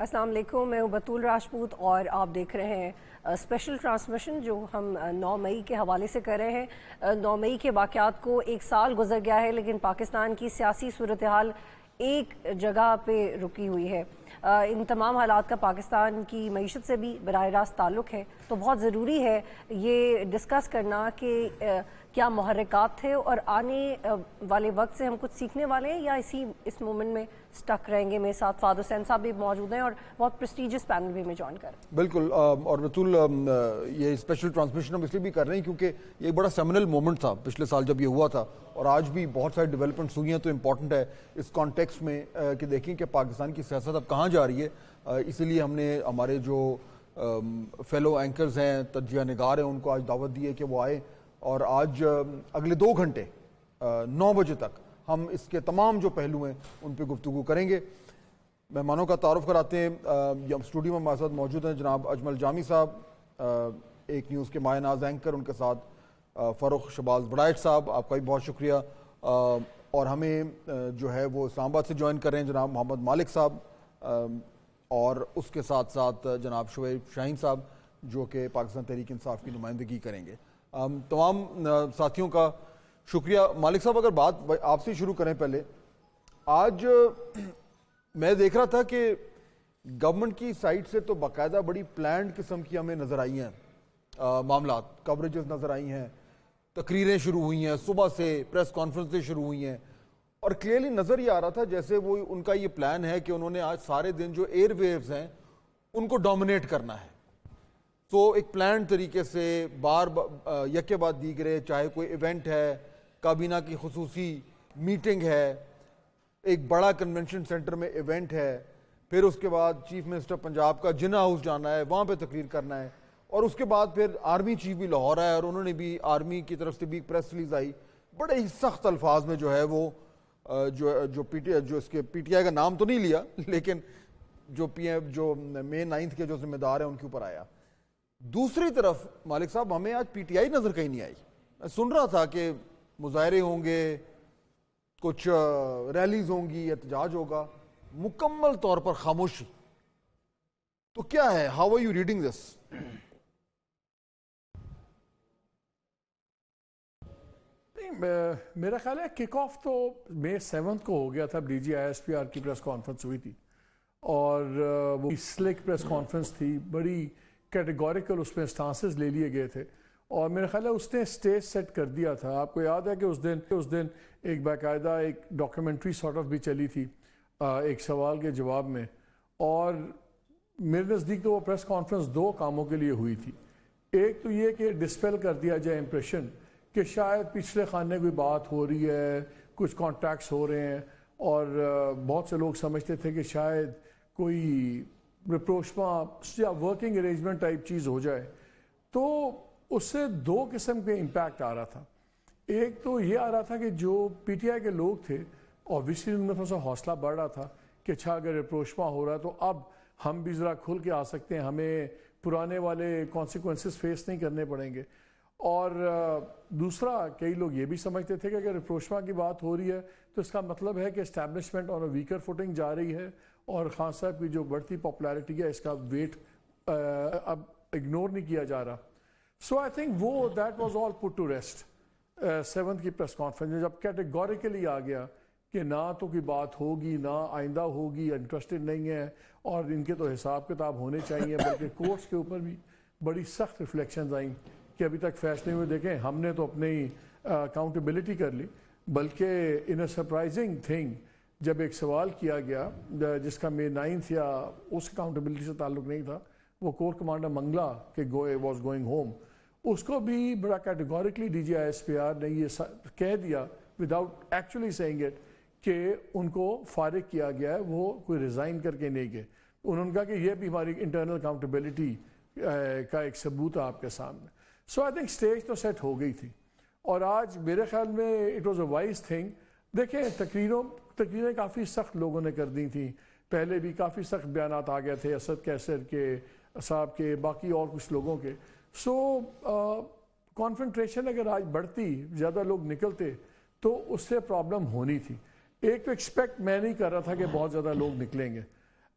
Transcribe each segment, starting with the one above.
السلام علیکم، میں ہوں بطول راجپوت اور آپ دیکھ رہے ہیں اسپیشل ٹرانسمیشن جو ہم 9 مئی کے حوالے سے کر رہے ہیں۔ 9 مئی کے واقعات کو ایک سال گزر گیا ہے، لیکن پاکستان کی سیاسی صورتحال ایک جگہ پہ رکی ہوئی ہے۔ ان تمام حالات کا پاکستان کی معیشت سے بھی براہ راست تعلق ہے، تو بہت ضروری ہے یہ ڈسکس کرنا کہ کیا محرکات تھے اور آنے والے وقت سے ہم کچھ سیکھنے والے ہیں یا اس مومنٹ میں سٹک رہیں گے۔ میرے ساتھ فہد حسین صاحب بھی موجود ہیں اور بہت پریسٹیجس پینل بھی میں جوائن کر رہے ہیں۔ بالکل، اور بطول یہ اسپیشل ٹرانسمیشن ہم اس لیے بھی کر رہے ہیں کیونکہ یہ ایک بڑا سیمنل مومنٹ تھا پچھلے سال جب یہ ہوا تھا، اور آج بھی بہت ساری ڈیولپمنٹس ہوئی ہیں، تو امپورٹنٹ ہے اس کانٹیکسٹ میں کہ دیکھیں کہ پاکستان کی سیاست اب کہاں جا رہی ہے۔ اسی لیے ہم نے ہمارے جو فیلو اینکرز ہیں، تجزیہ نگار ہیں، ان کو آج دعوت دی ہے کہ وہ آئیں، اور آج اگلے 2 گھنٹے 9 بجے تک ہم اس کے تمام جو پہلو ہیں ان پہ گفتگو کریں گے۔ مہمانوں کا تعارف کراتے ہیں۔ اسٹوڈیو میں ہمارے ساتھ موجود ہیں جناب اجمل جامی صاحب، ایک نیوز کے مایہ ناز اینکر، ان کے ساتھ فروخ شباز بڑائٹ صاحب، آپ کا بھی بہت شکریہ، اور ہمیں جو ہے وہ اسلام آباد سے جوائن کر رہے ہیں جناب محمد مالک صاحب، اور اس کے ساتھ ساتھ جناب شعیب شاہین صاحب جو کہ پاکستان تحریک انصاف کی نمائندگی کریں گے۔ تمام ساتھیوں کا شکریہ۔ مالک صاحب، اگر بات آپ سے شروع کریں پہلے، آج میں دیکھ رہا تھا کہ گورنمنٹ کی سائٹ سے تو باقاعدہ بڑی پلانڈ قسم کی ہمیں نظر آئی ہیں معاملات، کوریجز نظر آئی ہیں، تقریریں شروع ہوئی ہیں، صبح سے پریس کانفرنسیں شروع ہوئی ہیں، اور کلیئرلی نظر یہ آ رہا تھا جیسے وہ ان کا یہ پلان ہے کہ انہوں نے آج سارے دن جو ایئر ویوز ہیں ان کو ڈومینیٹ کرنا ہے۔ تو ایک پلانڈ طریقے سے یکے بعد دیگرے، چاہے کوئی ایونٹ ہے، کابینہ کی خصوصی میٹنگ ہے، ایک بڑا کنونشن سینٹر میں ایونٹ ہے، پھر اس کے بعد چیف منسٹر پنجاب کا جنا ہاؤس جانا ہے، وہاں پہ تقریر کرنا ہے، اور اس کے بعد پھر آرمی چیف بھی لاہور ہے اور انہوں نے بھی آرمی کی طرف سے بھی ایک پریس ریلیز آئی، بڑے ہی سخت الفاظ میں جو ہے وہ جو پی ٹی آئی کا نام تو نہیں لیا، لیکن جو مئی 9 کے جو ذمہ دار ہیں ان کے اوپر آیا۔ دوسری طرف مالک صاحب، ہمیں آج پی ٹی آئی نظر کہیں نہیں آئی۔ میں سن رہا تھا کہ مظاہرے ہوں گے، کچھ ریلیز ہوں گی، احتجاج ہوگا، مکمل طور پر خاموشی۔ تو کیا ہے، how are you reading this? میرا خیال ہے کک آف تو مئی 7 کو ہو گیا تھا، D G I S P R کی پریس کانفرنس ہوئی تھی، اور وہ سلک پریس کانفرنس تھی، بڑی کیٹیگوریکل اس میں سٹانسز لے لیے گئے تھے، اور میرا خیال ہے اس نے اسٹیج سیٹ کر دیا تھا۔ آپ کو یاد ہے کہ اس دن ایک باقاعدہ ایک ڈاکیومنٹری سارٹ آف بھی چلی تھی ایک سوال کے جواب میں، اور میرے نزدیک تو وہ پریس کانفرنس 2 کاموں کے لیے ہوئی تھی۔ ایک تو یہ کہ ڈسپیل کر دیا جائے امپریشن کہ شاید پچھلے خانے کوئی بات ہو رہی ہے، کچھ کانٹیکٹس ہو رہے ہیں، اور بہت سے لوگ سمجھتے تھے کہ شاید کوئی ریپروشما یا ورکنگ ارینجمنٹ ٹائپ چیز ہو جائے۔ تو اس سے 2 قسم کے امپیکٹ آ رہا تھا۔ ایک تو یہ آ رہا تھا کہ جو پی ٹی آئی کے لوگ تھے، اوبیسلی ان میں تھوڑا سا حوصلہ بڑھ رہا تھا کہ اچھا اگر ریپروشما ہو رہا ہے تو اب ہم بھی ذرا کھل کے آ سکتے ہیں، ہمیں پرانے والے کانسیکوینسز فیس نہیں کرنے پڑیں گے۔ اور دوسرا، کئی لوگ یہ بھی سمجھتے تھے کہ اگر ریپروشما کی بات ہو رہی ہے تو اس کا مطلب ہے کہ اسٹیبلشمنٹ اور ویکر فوٹنگ جا رہی ہے، اور خان صاحب کی جو بڑھتی پاپولیرٹی ہے اس کا ویٹ اب اگنور نہیں کیا جا رہا۔ سو آئی تھنک وہ that was all put to rest 7 کی پریس کانفرنس میں، جب کیٹیگوریکلی آ گیا کہ نہ تو کوئی بات ہوگی، نہ آئندہ ہوگی، انٹرسٹڈ نہیں ہے، اور ان کے تو حساب کتاب ہونے چاہیے، بلکہ کورٹس کے اوپر بھی بڑی سخت ریفلیکشنز آئیں کہ ابھی تک فیصلے ہوئے دیکھیں ہم نے تو اپنی اکاؤنٹیبلٹی کر لی، بلکہ ان اے سرپرائزنگ تھنگ جب ایک سوال کیا گیا جس کا مئی 9 یا اس اکاؤنٹیبلٹی سے تعلق نہیں تھا، وہ کور کمانڈر منگلا کہ واز گوئنگ ہوم، اس کو بھی بڑا categorically D G I S P R نے یہ کہہ دیا وداؤٹ ایکچولی سیئنگ اٹ کہ ان کو فارغ کیا گیا ہے، وہ کوئی ریزائن کر کے نہیں گئے۔ انہوں نے کہا کہ یہ بھی ہماری انٹرنل اکاؤنٹیبلٹی کا ایک ثبوت ہے آپ کے سامنے۔ سو آئی تھنک اسٹیج تو سیٹ ہو گئی تھی، اور آج میرے خیال میں it was a wise thing. دیکھیں، تقریریں کافی سخت لوگوں نے کر دی تھیں، پہلے بھی کافی سخت بیانات آ گئے تھے اسد کیسر کے، صاحب کے، باقی اور کچھ لوگوں کے۔ سو کانفنٹریشن اگر آج بڑھتی، زیادہ لوگ نکلتے تو اس سے پرابلم ہونی تھی۔ ایک تو ایکسپیکٹ میں نہیں کر رہا تھا کہ بہت زیادہ لوگ نکلیں گے،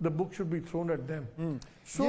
the book should be thrown at them. So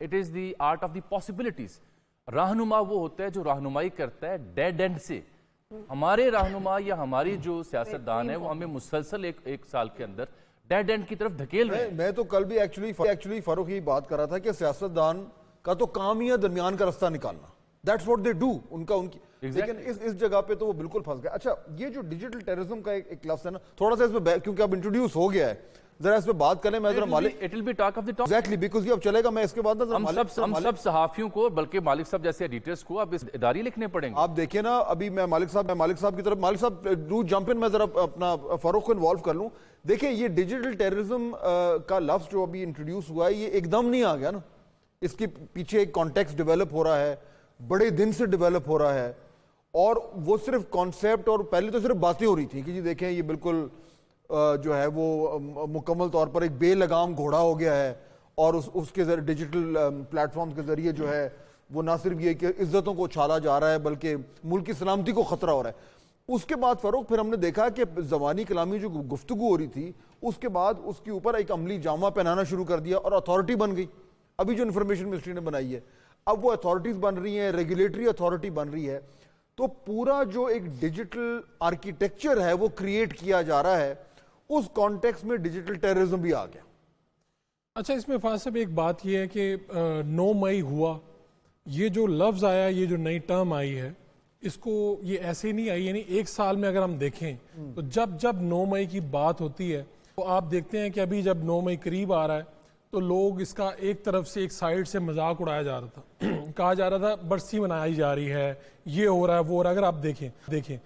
it is the art of the possibilities. رہنما وہ ہوتا ہے جو رہنمائی کرتا ہے ڈیڈ اینڈ سے. ہمارے رہنما یا ہماری جو سیاستدان ہیں وہ ہمیں مسلسل ایک سال کے اندر ڈیڈ اینڈ کی طرف دھکیل رہے ہیں. میں تو کل بھی ایکچولی فاروق یہ بات کر رہا تھا کہ سیاستدان کا تو کام ہی ہے درمیان کا رستہ نکالنا. That's what they do. ان کی لیکن اس جگہ پہ تو وہ بالکل پھنس گئے. اچھا یہ جو ڈیجیٹل ٹیررزم کا ایک لفظ ہے نا, تھوڑا سا اس پہ کیونکہ اب انٹروڈیوس ہو گیا ہے, ذرا اس پہ بات کریں. میں ذرا Malik it will be talk of the talk exactly because یہ اب چلے گا. میں اس کے بعد ہم سب صحافیوں کو, بلکہ مالک صاحب جیسے ایڈیٹرز کو اب اس اداری لکھنے پڑیں گے. آپ دیکھیں نا, ابھی میں مالک صاحب کی طرف, مالک صاحب ڈو جمپ ان, میں ذرا اپنا فاروق کو انوالو کر لوں. دیکھیں یہ ڈیجیٹل ٹیررزم کا لفظ جو ابھی انٹروڈیوس ہوا ہے یہ ایک دم نہیں آ گیا نا. اس کے پیچھے ایک کانٹیکسٹ ڈیولپ ہو رہا ہے, بڑے دن سے ڈیولپ ہو رہا ہے, اور وہ صرف کانسیپٹ, اور پہلے تو صرف باتیں ہو رہی تھیں کہ جی دیکھیں یہ بالکل جو ہے وہ مکمل طور پر ایک بے لگام گھوڑا ہو گیا ہے, اور اس کے ذریعے ڈیجیٹل پلیٹ فارمز کے ذریعے جو ہے وہ نہ صرف یہ کہ عزتوں کو چھالا جا رہا ہے بلکہ ملک کی سلامتی کو خطرہ ہو رہا ہے. اس کے بعد فاروق پھر ہم نے دیکھا کہ زبانی کلامی جو گفتگو ہو رہی تھی اس کے بعد اس کے اوپر ایک عملی جامہ پہنانا شروع کر دیا اور اتھارٹی بن گئی. ابھی جو انفارمیشن منسٹری نے بنائی ہے اب وہ اتھارٹیز بن رہی ہیں, ریگولیٹری اتھارٹی بن رہی ہے. تو پورا جو ایک ڈیجیٹل آرکیٹیکچر ہے وہ کریٹ کیا جا رہا ہے, اس کانٹیکس میں ڈیجیٹل ٹیررزم بھی آ گیا. اچھا اس میں فاضل صاحب ایک بات یہ ہے کہ 9 مئی ہوا, یہ جو لفظ آیا, یہ جو نئی ٹرم آئی ہے, اس کو یہ ایسے نہیں آئی. یعنی ایک سال میں اگر ہم دیکھیں تو جب 9 مئی کی بات ہوتی ہے تو آپ دیکھتے ہیں کہ ابھی جب 9 مئی قریب آ رہا ہے تو لوگ اس کا ایک طرف سے ایک سائیڈ سے مذاق اڑایا جا رہا تھا. کہا جا رہا تھا برسی منائی جا رہی ہے, یہ ہو رہا ہے, وہ ہو رہا ہے. اگر آپ دیکھیں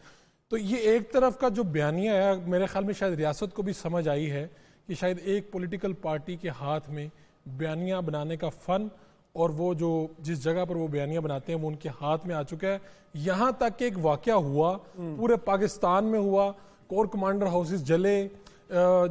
تو یہ ایک طرف کا جو بیانیہ ہے, میرے خیال میں شاید ریاست کو بھی سمجھ آئی ہے کہ شاید ایک پولیٹیکل پارٹی کے ہاتھ میں بیانیہ بنانے کا فن اور وہ جو جس جگہ پر وہ بیانیہ بناتے ہیں وہ ان کے ہاتھ میں آ چکا ہے. یہاں تک کہ ایک واقعہ ہوا, پورے پاکستان میں ہوا, کور کمانڈر ہاؤسز جلے,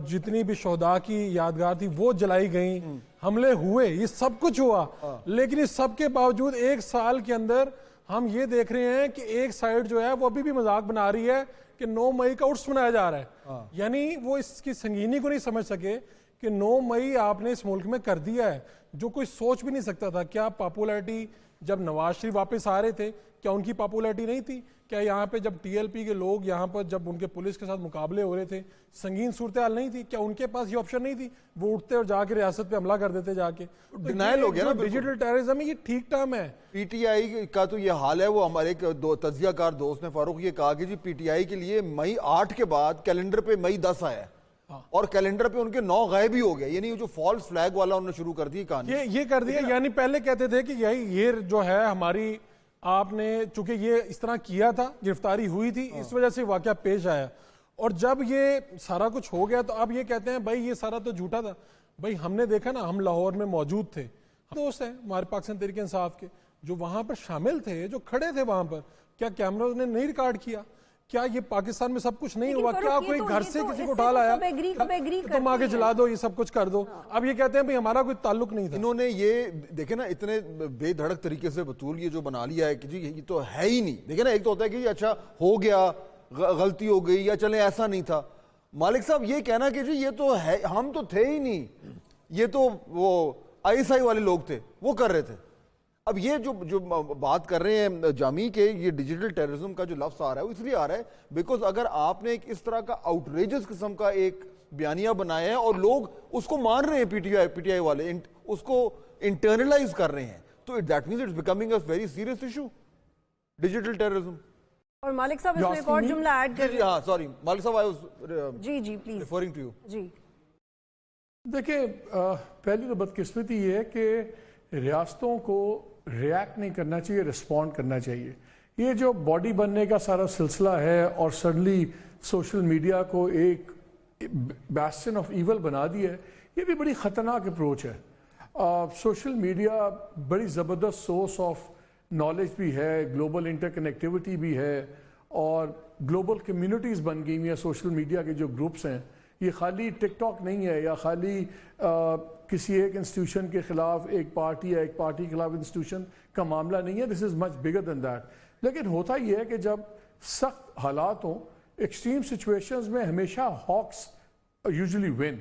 جتنی بھی شہداء کی یادگار تھی وہ جلائی گئیں, حملے ہوئے, یہ سب کچھ ہوا. لیکن اس سب کے باوجود ایک سال کے اندر ہم یہ دیکھ رہے ہیں کہ ایک سائیڈ جو ہے وہ ابھی بھی مذاق بنا رہی ہے کہ 9 مئی کا عرس منایا جا رہا ہے. یعنی وہ اس کی سنگینی کو نہیں سمجھ سکے کہ 9 مئی آپ نے اس ملک میں کر دیا ہے جو کوئی سوچ بھی نہیں سکتا تھا. کیا پاپولیرٹی جب نواز شریف واپس آ رہے تھے کیا ان کی پاپولیرٹی نہیں تھی؟ کیا یہاں پہ جب ٹی ایل پی کے لوگ یہاں پر جب ان کے پولیس کے ساتھ مقابلے ہو رہے تھے سنگین صورتحال نہیں تھی؟ کیا ان کے پاس یہ آپشن نہیں تھی؟ وہ اٹھتے اور جا کے ریاست پہ حملہ کر دیتے جا کے. ڈینائل ہو گیا نا ڈیجیٹل ٹیررزم ہے, یہ ٹھیک ٹرم ہے. پی ٹی آئی کا تو یہ حال ہے. وہ ہمارے ایک تجزیہ کار دوست نے فاروق یہ کہا کہ جی پی ٹی آئی کے لیے مئی 8 کے بعد کیلنڈر پہ مئی 10 آیا اور کیلنڈر پہ ان کے 9 غائب ہی ہو گئے. یعنی جو فالس فلیگ والا انہوں نے شروع کر دی کہانی, یہ کر دیا. یعنی پہلے کہتے تھے کہ یہ جو ہے ہماری, آپ نے چونکہ یہ اس طرح کیا تھا, گرفتاری ہوئی تھی, اس وجہ سے واقعہ پیش آیا, اور جب یہ سارا کچھ ہو گیا تو اب یہ کہتے ہیں بھائی یہ سارا تو جھوٹا تھا. بھائی ہم نے دیکھا نا, ہم لاہور میں موجود تھے, دوست ہیں ہمارے پاکستان تحریک انصاف کے جو وہاں پر شامل تھے, جو کھڑے تھے وہاں پر, کیا کیمراز نے نہیں ریکارڈ کیا؟ کیا یہ پاکستان میں سب کچھ نہیں ہوا؟ کیا کوئی گھر سے کسی کو اٹھا لایا تم آگے جلا دو, یہ سب کچھ کر دو؟ اب یہ کہتے ہیں بھئی ہمارا کوئی تعلق نہیں تھا. انہوں نے یہ دیکھیں نا اتنے بے دھڑک طریقے سے بطول یہ جو بنا لیا ہے کہ جی یہ تو ہے ہی نہیں. دیکھیں نا ایک تو ہوتا ہے کہ اچھا ہو گیا, غلطی ہو گئی, یا چلیں ایسا نہیں تھا. مالک صاحب یہ کہنا کہ جی یہ تو ہے, ہم تو تھے ہی نہیں, یہ تو وہ ISI والے لوگ تھے وہ کر رہے تھے. اب یہ جو بات کر رہے ہیں جامی کے یہ ڈیجیٹل ٹیررزم کا جو لفظ آ رہا ہے وہ اس لیے آ رہا ہے بیکاز اگر آپ نے ایک اس طرح کا آؤٹریجس قسم کا ایک بیانیہ بنایا ہے اور لوگ اس کو مان رہے ہیں, پی ٹی آئی والے اس کو انٹرنلائز کر رہے ہیں, تو that means it's becoming a very serious issue, digital terrorism. اور مالک صاحب اس میں ایک اور جملہ ایڈ کر ہاں سوری مالک صاحب آئی واز جی پلیز ریفرنگ ٹو یو. جی دیکھیں پہلی تو بدقسمتی یہ ہے کہ ریاستوں کو ریاکٹ نہیں کرنا چاہیے, رسپونڈ کرنا چاہیے. یہ جو باڈی بننے کا سارا سلسلہ ہے اور سڈنلی سوشل میڈیا کو ایک بیسٹن آف ایول بنا دیا ہے, یہ بھی بڑی خطرناک اپروچ ہے. سوشل میڈیا بڑی زبردست سورس آف نالج بھی ہے, گلوبل انٹر کنیکٹیوٹی بھی ہے, اور گلوبل کمیونٹیز بن گئی ہیں سوشل میڈیا کے جو گروپس ہیں. یہ خالی ٹک ٹاک نہیں ہے یا خالی کسی ایک انسٹیٹیوشن کے خلاف ایک پارٹی یا ایک پارٹی کے خلاف انسٹیٹیوشن کا معاملہ نہیں ہے. دس از مچ بگر دین دیٹ. لیکن ہوتا یہ ہے کہ جب سخت حالات ہوں, ایکسٹریم سچویشنز میں ہمیشہ ہاکس یوزلی ون.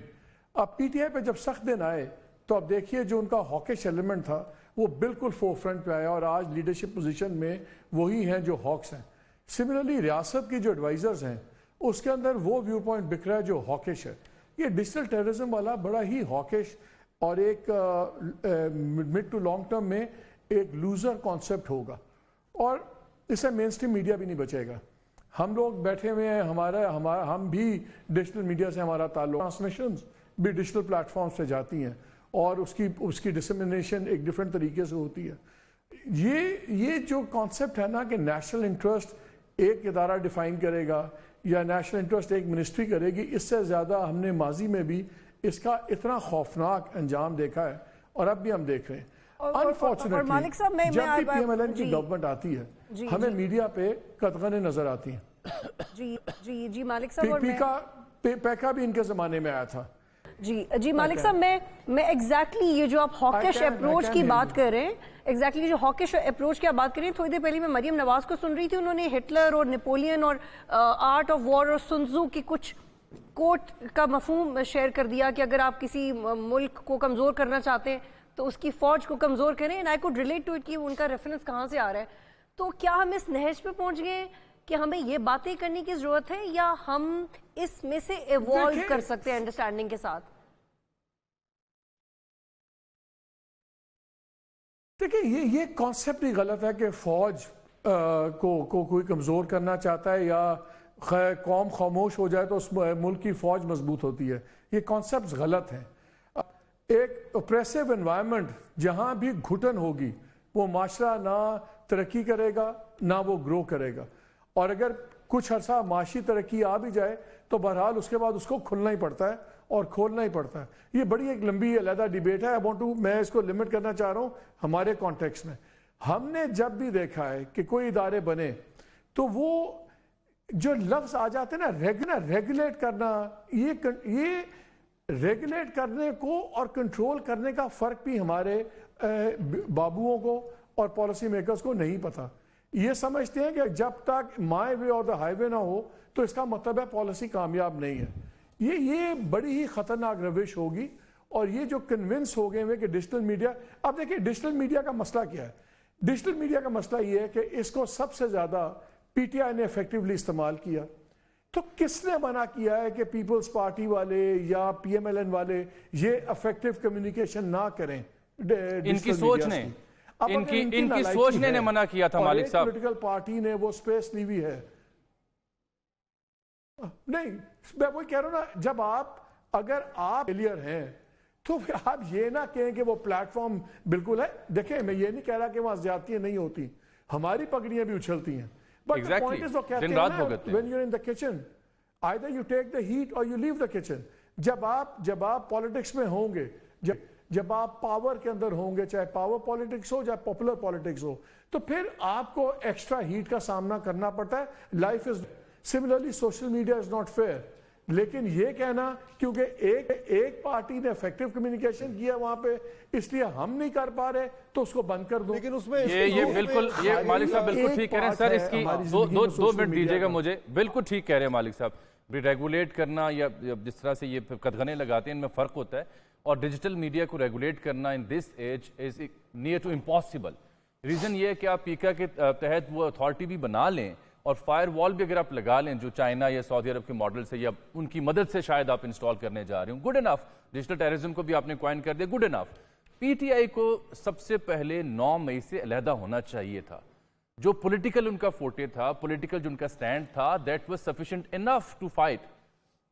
اب پی ٹی آئی پہ جب سخت دن آئے تو اب دیکھیے جو ان کا ہاکش ایلیمنٹ تھا وہ بالکل فور فرنٹ پہ آیا اور آج لیڈرشپ پوزیشن میں وہی ہیں جو ہاکس ہیں. سملرلی ریاست کی جو ایڈوائزرز ہیں اس کے اندر وہ ویو پوائنٹ بکھ رہا ہے جو ہاکش ہے. یہ ڈیجیٹل ٹیررزم والا بڑا ہی ہاکش اور ایک مڈ ٹو لانگ ٹرم میں ایک لوزر کانسیپٹ ہوگا اور اس سے مین اسٹریم میڈیا بھی نہیں بچے گا. ہم لوگ بیٹھے ہوئے ہیں, ہم بھی ڈیجیٹل میڈیا سے ہمارا تعلق, ٹرانسمیشنز بھی ڈیجیٹل پلیٹ فارمز سے جاتی ہیں اور اس کی ڈسمنیشن ایک ڈفرینٹ طریقے سے ہوتی ہے. یہ جو کانسیپٹ ہے نا کہ نیشنل انٹرسٹ ایک ادارہ ڈیفائن کرے گا یا نیشنل انٹرسٹ ایک منسٹری کرے گی, اس سے زیادہ ہم نے ماضی میں بھی اس کا اتنا خوفناک انجام دیکھا ہے اور اب بھی ہم دیکھ رہے ہیں. انفارچونیٹلی جب بھی پی ایم ایل این کی گورنمنٹ آتی ہے ہمیں میڈیا پہ قدغنیں نظر آتی ہیں. جی مالک صاحب, پیکا بھی ان کے زمانے میں آیا تھا. جی مالک صاحب, میں ایگزیکٹلی یہ جو آپ ہاکش اپروچ کی بات کر رہے ہیں, ایگزیکٹلی جو ہاکش اپروچ کی آپ بات کر رہے ہیں, تھوڑی دیر پہلے میں مریم نواز کو سن رہی تھی, انہوں نے ہٹلر اور نیپولین اور آرٹ آف وار اور سنزو کی کچھ کوٹ کا مفہوم شیئر کر دیا کہ اگر آپ کسی ملک کو کمزور کرنا چاہتے ہیں تو اس کی فوج کو کمزور کریں. And I could relate to it کہ ان کا ریفرنس کہاں سے آ رہا ہے. تو کیا ہم اس نہج پہ پہنچ گئے کہ ہمیں یہ باتیں کرنے کی ضرورت ہے یا ہم اس میں سے ایوالو کر سکتے ہیں انڈرسٹینڈنگ کے ساتھ؟ دیکھیں یہ کانسیپٹ ہی غلط ہے کہ فوج کو کوئی کمزور کرنا چاہتا ہے یا قوم خاموش ہو جائے تو اس ملک کی فوج مضبوط ہوتی ہے. یہ کانسیپٹس غلط ہیں. ایک اپریسیو انوائرمنٹ جہاں بھی گھٹن ہوگی وہ معاشرہ نہ ترقی کرے گا نہ وہ گرو کرے گا, اور اگر کچھ عرصہ معاشی ترقی آ بھی جائے تو بہرحال اس کے بعد اس کو کھلنا ہی پڑتا ہے اور کھولنا ہی پڑتا ہے. یہ بڑی ایک لمبی علیحدہ ڈیبیٹ ہے. میں اس کو لمٹ کرنا چاہ رہا ہوں ہمارے کانٹیکسٹ میں. ہم نے جب بھی دیکھا ہے کہ کوئی ادارے بنے تو وہ جو لفظ آ جاتے ہیں نا ریگولیٹ کرنا, یہ ریگولیٹ کرنے کو اور کنٹرول کرنے کا فرق بھی ہمارے بابوؤں کو اور پالیسی میکرز کو نہیں پتا. یہ سمجھتے ہیں کہ جب تک مائی وے اور دا ہائی وے نہ ہو تو اس کا مطلب ہے پالیسی کامیاب نہیں ہے. یہ بڑی ہی خطرناک روش ہوگی. اور یہ جو کنونس ہو گئے ہیں کہ ڈیجیٹل میڈیا, اب دیکھیں ڈیجیٹل میڈیا کا مسئلہ کیا ہے. ڈیجیٹل میڈیا کا مسئلہ یہ ہے کہ اس کو سب سے زیادہ پی ٹی آئی نے ایفیکٹولی استعمال کیا. تو کس نے منع کیا ہے کہ پیپلز پارٹی والے یا پی ایم ایل این والے یہ افیکٹو کمیونیکیشن نہ کریں؟ ان کی سوچ نے ان کی سوچ نے منع کیا تھا مالک صاحب. پولیٹیکل پارٹی نے وہ سپیس لی ہوئی ہے. نہیں میں وہی کہہ رہا ہوں نا, جب اگر آپ فیلئر ہیں تو پھر آپ یہ نہ کہیں کہ وہ پلیٹ فارم بالکل ہے. دیکھیں میں یہ نہیں کہہ رہا کہ وہاں زیادتیاں نہیں ہوتی, ہماری پگڑیاں بھی اچھلتی ہیں. But the point is وہ کہتے ہیں نا, when you're in the kitchen, either you take the heat or you leave the kitchen. جب آپ پالیٹکس میں ہوں گے, جب آپ پاور کے اندر ہوں گے, چاہے پاور پالیٹکس ہو چاہے پاپولر پالیٹکس ہو, تو پھر آپ کو ایکسٹرا ہیٹ کا سامنا کرنا پڑتا ہے. Life is similarly social media is not fair. لیکن یہ کہنا کیونکہ ایک پارٹی نے ایفیکٹو کمیونیکیشن کیا وہاں پہ اس لیے ہم نہیں کر پا رہے تو اس کو بند کر دو. لیکن اس میں یہ بالکل یہ مالک صاحب بالکل ٹھیک کہہ رہے ہیں سر. اس کی دو منٹ دیجیے گا مجھے. بالکل ٹھیک کہہ رہے ہیں مالک صاحب. ریگولیٹ کرنا یا جس طرح سے یہ قدغنیں لگاتے ہیں ان میں فرق ہوتا ہے, اور ڈیجیٹل میڈیا کو ریگولیٹ کرنا in this age is near to impossible. Reason یہ ہے کہ آپ پیکا کے تحت وہ اتھارٹی بھی بنا لیں اور فائر وال بھی اگر آپ لگا لیں جو چائنا یا سعودی عرب کے ماڈل سے یا ان کی مدد سے شاید آپ انسٹال کرنے جا رہے ہوں, گڈ انف. ڈیجیٹل ٹیررزم کو بھی آپ نے کوائن کر دیا, گڈ انف. پی ٹی آئی کو سب سے پہلے 9 مئی سے علیحدہ ہونا چاہیے تھا. جو پولیٹیکل ان کا فوٹے تھا, پولیٹیکل جو ان کا سٹینڈ تھا, that was sufficient enough to fight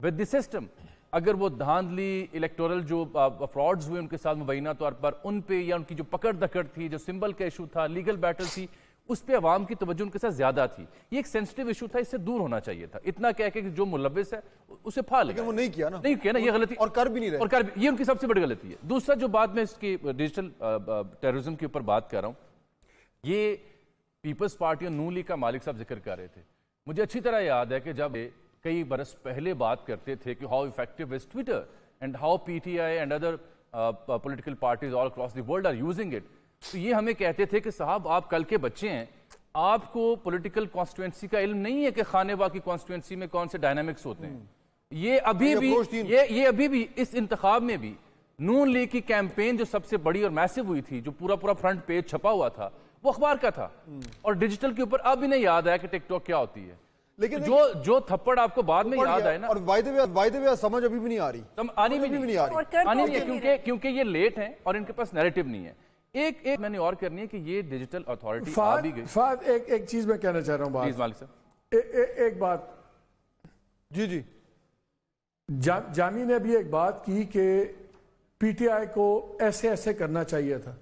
with the system. اگر وہ دھاندلی الیکٹورل جو فراڈز ہوئے ان کے ساتھ مبینہ طور پر ان پہ, یا ان کی جو پکڑ دکڑ تھی, جو سمبل کا ایشو تھا, لیگل بیٹل تھی, اس پہ عوام کی توجہ ان کے ساتھ زیادہ تھی. یہ ایک سینسٹیو ایشو تھا, اس سے دور ہونا چاہیے تھا. اتنا کہہ کہ جو ملوث ہے اسے پھا لے. لیکن وہ نہیں کیا نا, یہ غلطی, اور کر بھی نہیں رہے, یہ ان کی سب سے بڑی غلطی ہے. دوسرا جو بات میں اس کی ڈیجیٹل ٹیررزم کے اوپر بات کر رہا ہوں, یہ پیپلز پارٹی اور نون لیگ کا مالک صاحب ذکر کر رہے تھے. مجھے اچھی طرح یاد ہے کہ جب کئی برس پہلے بات کرتے تھے کہ how effective is Twitter and how P T I and other political parties all across the world are using it, تو یہ ہمیں کہتے تھے کہ صاحب آپ کل کے بچے ہیں, آپ کو پولیٹیکل کانسٹیٹوئنسی کا علم نہیں ہے کہ خانے باغ کی کانسٹیٹوئنسی میں کون سے ڈائنامکس ہوتے ہیں. یہ ابھی بھی اس انتخاب میں بھی نون لیگ کی کیمپین جو سب سے بڑی اور میسو ہوئی تھی, جو پورا فرنٹ پیج چھپا ہوا تھا, وہ اخبار کا تھا, اور ڈیجیٹل کے اوپر اب انہیں یاد آیا کہ ٹک ٹاک کیا ہوتی ہے. لیکن جو تھپڑ آپ کو بعد میں یاد آئے نا, اور وائدے سمجھ ابھی بھی نہیں آ رہی, آنی بھی نہیں آ رہی, کیونکہ یہ لیٹ ہیں اور ان کے پاس نیریٹو نہیں ہے. ایک میں نے اور کرنی ہے کہ یہ ڈیجیٹل اتھارٹی آ بھی گئی. فہد ایک چیز میں کہنا چاہ رہا ہوں, پلیز مالک صاحب. ایک بات, جی جانی نے بھی ایک بات کی کہ پی ٹی آئی کو ایسے کرنا چاہیے تھا.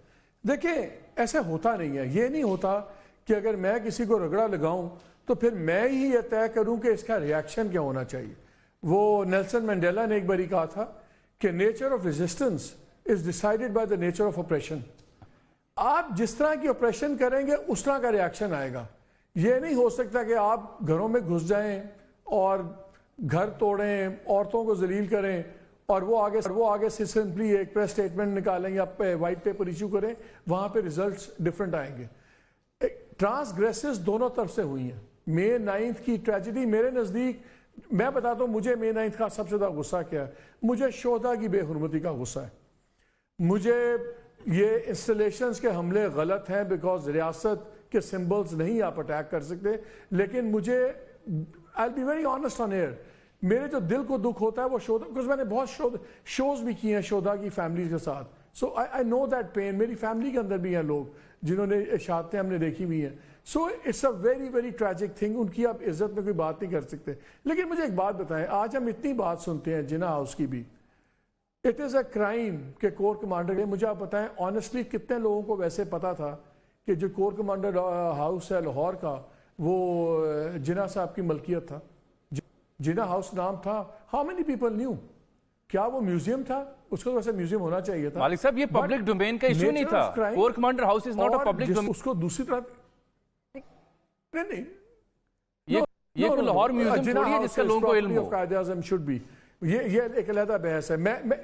دیکھیں ایسے ہوتا نہیں ہے, یہ نہیں ہوتا کہ اگر میں کسی کو رگڑا لگاؤں تو پھر میں ہی یہ طے کروں کہ اس کا ریاکشن کیا ہونا چاہیے. وہ نیلسن منڈیلا نے ایک باری کہا تھا کہ nature of resistance is decided by the nature of operation. آپ جس طرح کی آپریشن کریں گے اس طرح کا ریاکشن آئے گا. یہ نہیں ہو سکتا کہ آپ گھروں میں گھس جائیں اور گھر توڑیں, عورتوں کو ذلیل کریں, اور وہ آگے سے سمپلی ایک پریس سٹیٹمنٹ نکالیں یا وائٹ پیپر ایشو کریں, وہاں پہ ریزلٹس ڈفرنٹ آئیں گے. ٹرانسگریسز دونوں طرف سے ہوئی ہیں. مئی 9 کی ٹریجڈی میرے نزدیک, میں بتاتا ہوں مجھے مئی 9 کا سب سے زیادہ غصہ کیا ہے. مجھے شہداء کی بے حرمتی کا غصہ ہے. مجھے یہ انسٹالیشنز کے حملے غلط ہیں بیکاز ریاست کے سمبلز نہیں آپ اٹیک کر سکتے, لیکن مجھے I'll be very honest on air, میرے جو دل کو دکھ ہوتا ہے وہ شہداء, because میں نے بہت شوز بھی کیے ہیں شہداء کی فیملیز کے ساتھ. So I know that pain. میری فیملی کے اندر بھی ہیں لوگ جنہوں نے شہادتیں ہم نے دیکھی ہوئی ہیں. So it's a very very tragic thing. ان کی آپ عزت میں کوئی بات نہیں کر سکتے. لیکن مجھے ایک بات بتائیں, آج ہم اتنی بات سنتے ہیں جنا ہاؤس کی بھی, اٹ از اے کرائم کہ کور کمانڈر, مجھے آپ بتائیں آنیسٹلی کتنے لوگوں کو ویسے پتا تھا کہ جو کور کمانڈر ہاؤس ہے لاہور کا وہ جنا صاحب کی ملکیت تھا, جنا ہاؤس نام تھا. How many people new? کیا وہ میوزیم تھا؟ اس کو ویسے میوزیم ہونا چاہیے تھا. مالک صاحب یہ پبلک ڈومین کا ایشو نہیں تھا. Corps commander house is not a public domain. اس کو دوسری طرف نہیں, یہ کوئی لاہور میوزیم تھوڑی ہے جس کا لوگوں کو علم ہو. قائد اعظم شوڈ بی, یہ ایک علیحدہ بحث ہے.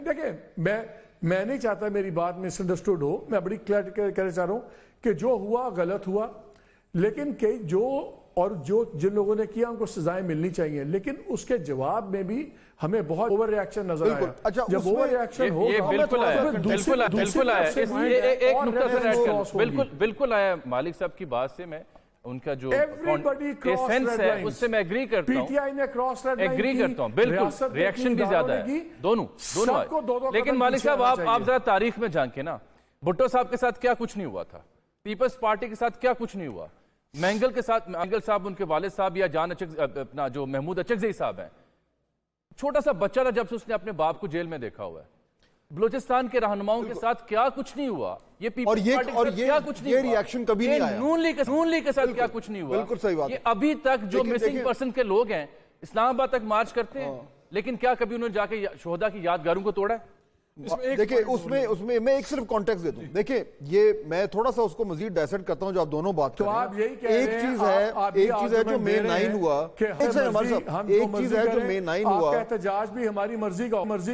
دیکھیں میں نہیں چاہتا میری بات مس انڈرسٹوڈ ہو, میں بڑی کلیئر کرنا چاہ رہا ہوں کہ جو ہوا غلط ہوا, لیکن کہ جو جن لوگوں نے کیا ان کو سزائیں ملنی چاہیے, لیکن اس کے جواب میں بھی ہمیں بہت اوور ریاکشن نظر آیا. اچھا, جب اوور ریاکشن بالکل آیا مالک صاحب کی بات سے, میں ان کا جو سینس ہے اس سے میں ایگری کرتا ہوں, ایگری کرتا ہوں بالکل. ریاکشن بھی زیادہ ہے دونوں. لیکن مالک صاحب آپ ذرا تاریخ میں جھانکیں نا, بھٹو صاحب کے ساتھ کیا کچھ نہیں ہوا تھا, پیپلز پارٹی کے ساتھ کیا کچھ نہیں ہوا, مینگل کے ساتھ, مینگل صاحب ان کے والد صاحب یا جان اپنا جو محمود اچکزئی صاحب ہیں, چھوٹا سا بچہ تھا جب سے اس نے اپنے باپ کو جیل میں دیکھا ہوا ہے. بلوچستان کے رہنماؤں کے ساتھ کیا کچھ نہیں ہوا, یہ پیپلز پارٹی کے ساتھ کیا کچھ نہیں ہوا, یہ ریاکشن کبھی نہیں آیا. نون لیگ کے ساتھ کیا کچھ نہیں ہوا. بالکل صحیح بات. یہ ابھی تک جو مسنگ پرسن کے لوگ ہیں اسلام آباد تک مارچ کرتے ہیں, لیکن کیا کبھی انہوں نے جا کے شہداء کی یادگاروں کو توڑا ہے؟ دیکھیں اس میں میں ایک صرف کانٹیکس دیتا ہوں. دیکھیں یہ میں تھوڑا سا اس کو مزید ڈائسیٹ کرتا ہوں جو آپ دونوں بات کر رہے ہیں. ایک چیز ہے جو مئی 9 ہوا, ایک چیز ہے جو مئی 9 ہوا, آپ کا احتجاج بھی ہماری مرضی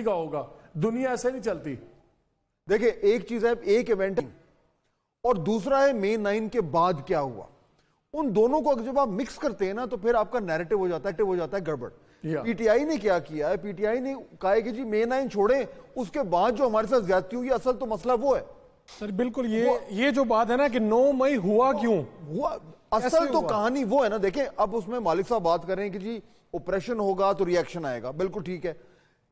کا ہوگا. دنیا ایسے نہیں چلتی. دیکھیں ایک چیز ہے ایک ایونٹ, اور دوسرا ہے مئی 9 کے بعد کیا ہوا. ان دونوں کو جب آپ مکس کرتے ہیں نا تو پھر آپ کا نیریٹو ہو جاتا ہے گڑبڑ. پی ٹی آئی نے کیا کیا ہے, پی ٹی آئی نے کہا ہے کہ جی مئی 9 چھوڑیں, اس کے بعد جو ہمارے ساتھ زیادتی ہوئی, اصل تو مسئلہ وہ ہے. سر بالکل یہ جو بات ہے نا کہ 9 مئی ہوا کیوں, اصل تو کہانی وہ ہے نا. دیکھیں اب اس میں مالک صاحب بات کر رہے ہیں کہ جی اوپریشن ہوگا تو ریاکشن آئے گا, بالکل ٹھیک ہے,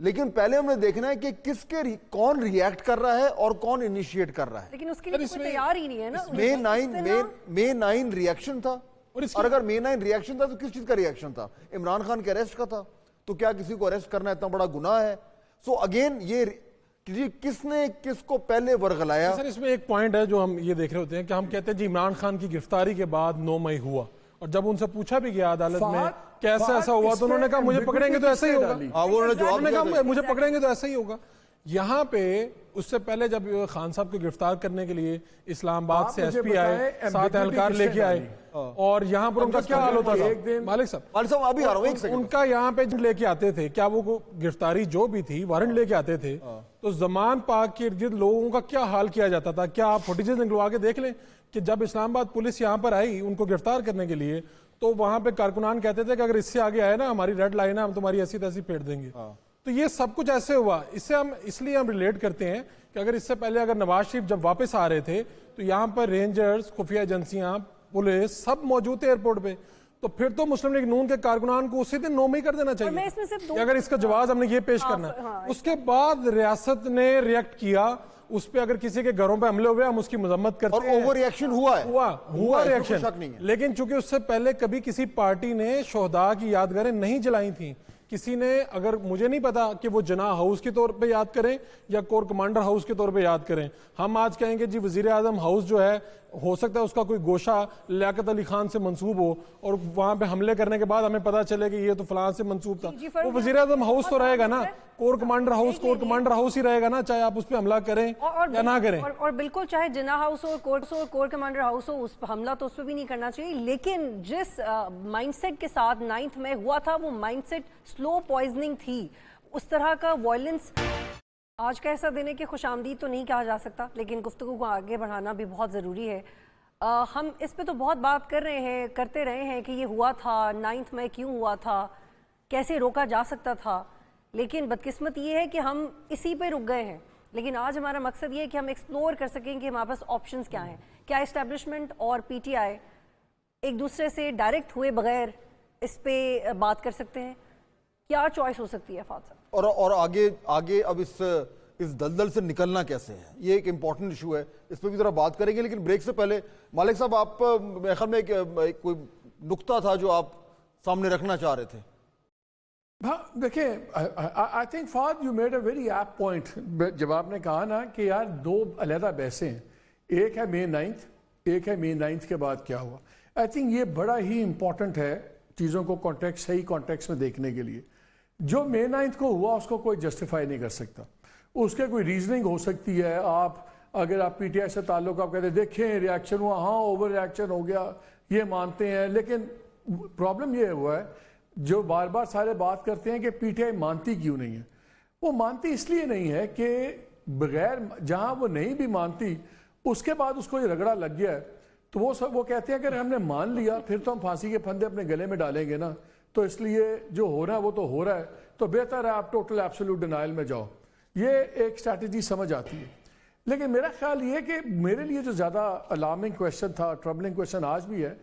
لیکن پہلے ہم نے دیکھنا ہے کہ کون ریئیکٹ کر رہا ہے اور کون انیشیٹ کر رہا ہے. لیکن اس کے لیے کوئی تیار ہی نہیں ہے نا. مئی 9 ریاکشن تھا, اور اگر مئی 9 ریاکشن تھا تو کس چیز کا ریاکشن تھا؟ عمران خان کے اریسٹ کا تھا. تو کیا کسی کو اریسٹ کرنا اتنا بڑا گناہ ہے؟ سو اگین یہ کس نے کس کو پہلے ورغلایا. سر اس میں ایک پوائنٹ ہے جو ہم یہ دیکھ رہے ہوتے ہیں کہ ہم کہتے ہیں جی عمران خان کی گرفتاری کے بعد 9 مئی ہوا, اور جب ان سے پوچھا بھی گیا عدالت میں کیسے ایسا ہوا تو انہوں نے کہا مجھے پکڑیں گے تو ایسا ہی ہوگا. انہوں نے کہا مجھے پکڑیں گے تو ایسا ہی ہوگا. یہاں پہ اس سے پہلے جب خان صاحب کو گرفتار کرنے کے لیے اسلام آباد سے ایس پی آئے, 7 اہلکار لے کے آئے, اور یہاں پر ان کا کیا حال ہوتا تھا مالک صاحب ابھی آ رہا ہوں ایک سیکنڈ, ان کا یہاں پہ لے کے آتے تھے, کیا وہ گرفتاری جو بھی تھی وارنٹ لے کے آتے تھے, تو زمان پاک کے ارد لوگوں کا کیا حال کیا جاتا تھا. کیا آپ فوٹیجز نکلوا کے دیکھ لیں کہ جب اسلام آباد پولیس یہاں پر آئی ان کو گرفتار کرنے کے لیے, تو وہاں پہ کارکنان کہتے تھے کہ اگر اس سے آگے آئے نا ہماری ریڈ لائن ہے, ہم تمہاری ایسی تیسی پھیڑ دیں گے. تو یہ سب کچھ ایسے ہوا. اس سے ہم اس لیے ہم ریلیٹ کرتے ہیں کہ اگر اس سے پہلے اگر نواز شریف جب واپس آ رہے تھے تو یہاں پر رینجرز, خفیہ ایجنسیاں, پولیس سب موجود تھے ایئرپورٹ پہ, تو پھر تو مسلم لیگ نون کے کارکنان کو اسی دن 9 مئی کر دینا چاہیے کہ اگر اس کا جواز ہم نے یہ پیش کرنا. اس کے بعد ریاست نے ریئیکٹ کیا, اس پہ اگر کسی کے گھروں پہ حملے ہوئے ہم اس کی مذمت کرتے ہیں, اور اوور ریئیکشن ہوا ہے, ہوا ریئیکشن, لیکن چونکہ اس سے پہلے کبھی کسی پارٹی نے شہداء کی یادگاریں نہیں جلائی تھیں. کسی نے, اگر مجھے نہیں پتا کہ وہ جناح ہاؤس کے طور پہ یاد کریں یا کور کمانڈر ہاؤس کے طور پہ یاد کریں. ہم آج کہیں گے جی وزیر اعظم ہاؤس جو ہے ہو سکتا ہے اس کا کوئی گوشہ لیاقت علی خان سے منسوب ہو اور وہاں پہ حملے کرنے کے بعد ہمیں پتا چلے کہ یہ تو فلاں سے منسوب تھا. وہ وزیر اعظم ہاؤس تو رہے گا نا, کور کمانڈر ہاؤس ہی رہے گا نا, چاہے آپ اس پہ حملہ کریں یا نہ کریں. اور بالکل چاہے جناح ہاؤس ہو, کور کمانڈر ہاؤس ہو, اس پہ حملہ تو اس پہ بھی نہیں کرنا چاہیے. لیکن جس مائنڈ سیٹ کے ساتھ 9 میں ہوا تھا وہ مائنڈ سیٹ سلو پوائزننگ تھی. اس طرح کا وائلنس آج کا ایسا دینے کے خوش آمدید تو نہیں کہا جا سکتا, لیکن گفتگو کو آگے بڑھانا بھی بہت ضروری ہے. ہم اس پہ تو بہت بات کرتے رہے ہیں کہ یہ ہوا تھا, 9 میں کیوں ہوا تھا, کیسے روکا جا سکتا تھا, لیکن بدقسمت یہ ہے کہ ہم اسی پہ رک گئے ہیں. لیکن آج ہمارا مقصد یہ ہے کہ ہم ایکسپلور کر سکیں کہ ہمارے پاس آپشنز کیا ہیں. کیا اسٹیبلشمنٹ اور پی ٹی آئی ایک دوسرے سے ڈائریکٹ ہوئے بغیر اس پہ بات کر سکتے ہیں؟ کیا چوائس ہو سکتی ہے فاضل صاحب؟ اور آگے اب اس دلدل سے نکلنا کیسے ہے, یہ ایک امپورٹنٹ ایشو ہے, اس پہ بھی ذرا بات کریں گے. لیکن بریک سے پہلے مالک صاحب, آپ میرے خیال میں ایک کوئی نقطہ تھا جو آپ سامنے رکھنا چاہ رہے تھے. ہاں دیکھیں, I think Fahad you made a very apt point جب آپ نے کہا نا کہ یار 2 علیحدہ بحثیں ہیں, ایک ہے May 9th, ایک ہے May 9th کے بعد کیا ہوا. آئی تھنک یہ بڑا ہی امپورٹنٹ ہے چیزوں کو کانٹیکس, صحیح کانٹیکس میں دیکھنے کے لیے. جو May 9th کو ہوا اس کو کوئی جسٹیفائی نہیں کر سکتا, اس کے کوئی ریزننگ ہو سکتی ہے. اگر آپ پی ٹی آئی سے تعلق آپ کہتے ہیں دیکھیں ریاکشن ہوا, ہاں اوور ریاکشن ہو گیا, یہ مانتے ہیں. لیکن پرابلم یہ ہوا ہے جو بار بار سارے بات کرتے ہیں کہ پی ٹی آئی مانتی کیوں نہیں ہے. وہ مانتی اس لیے نہیں ہے کہ بغیر, جہاں وہ نہیں بھی مانتی اس کے بعد اس کو یہ رگڑا لگ گیا ہے, تو وہ کہتے ہیں اگر ہم نے مان لیا پھر تو ہم پھانسی کے پھندے اپنے گلے میں ڈالیں گے نا, تو اس لیے جو ہو رہا ہے وہ تو ہو رہا ہے, تو بہتر ہے آپ ٹوٹل ایبسولوٹ ڈینائل میں جاؤ. یہ ایک اسٹریٹجی سمجھ آتی ہے. لیکن میرا خیال یہ کہ میرے لیے جو زیادہ الارمنگ کویشچن تھا, ٹربلنگ کویشچن آج بھی ہے,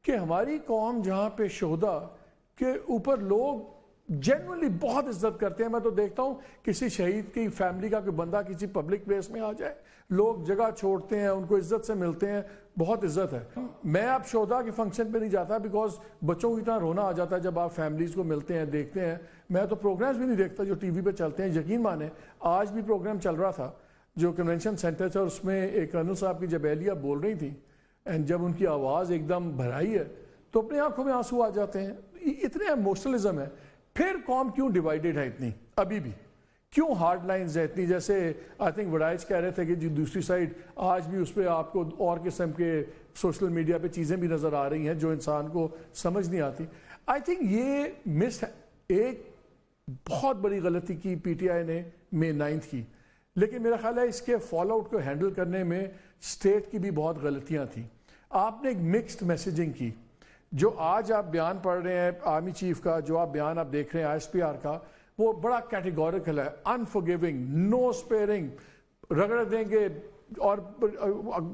کہ ہماری قوم جہاں پہ شہداء کے اوپر لوگ جنرلی بہت عزت کرتے ہیں. میں تو دیکھتا ہوں کسی شہید کی فیملی کا کوئی بندہ کسی پبلک پلیس میں آ جائے, لوگ جگہ چھوڑتے ہیں, ان کو عزت سے ملتے ہیں, بہت عزت ہے. میں اب شہداء کے فنکشن پہ نہیں جاتا بیکاز بچوں کی طرح رونا آ جاتا ہے جب آپ فیملیز کو ملتے ہیں, دیکھتے ہیں. میں تو پروگرامز بھی نہیں دیکھتا جو ٹی وی پہ چلتے ہیں. یقین مانیں آج بھی پروگرام چل رہا تھا جو کنونشن سینٹر تھا, اس میں ایک کرنل صاحب کی جب اہلیہ بول رہی تھی, اینڈ جب ان کی آواز ایک دم بھرائی ہے تو اپنی آنکھوں میں آنسو آ جاتے ہیں. اتنے ایموشنلزم ہے. پھر قوم کیوں ڈیوائیڈڈ ہے اتنی, ابھی بھی کیوں ہارڈ لائنز ہے اتنی؟ جیسے آئی تھنک وڈائچ کہہ رہے تھے کہ جی دوسری سائڈ آج بھی اس پہ آپ کو اور قسم کے سوشل میڈیا پہ چیزیں بھی نظر آ رہی ہیں جو انسان کو سمجھ نہیں آتی. آئی تھنک یہ ایک بہت بڑی غلطی کی پی ٹی آئی نے May 9th کی. لیکن میرا خیال ہے اس کے فال آؤٹ کو ہینڈل کرنے میں اسٹیٹ کی بھی بہت غلطیاں تھیں. آپ نے ایک مکسڈ میسیجنگ کی. جو آج آپ بیان پڑھ رہے ہیں آرمی چیف کا, جو آپ بیان آپ دیکھ رہے ہیں ISPR کا, وہ بڑا کیٹیگوریکل ہے, انفورگیونگ, نو سپیئرنگ, رگڑ دیں گے اور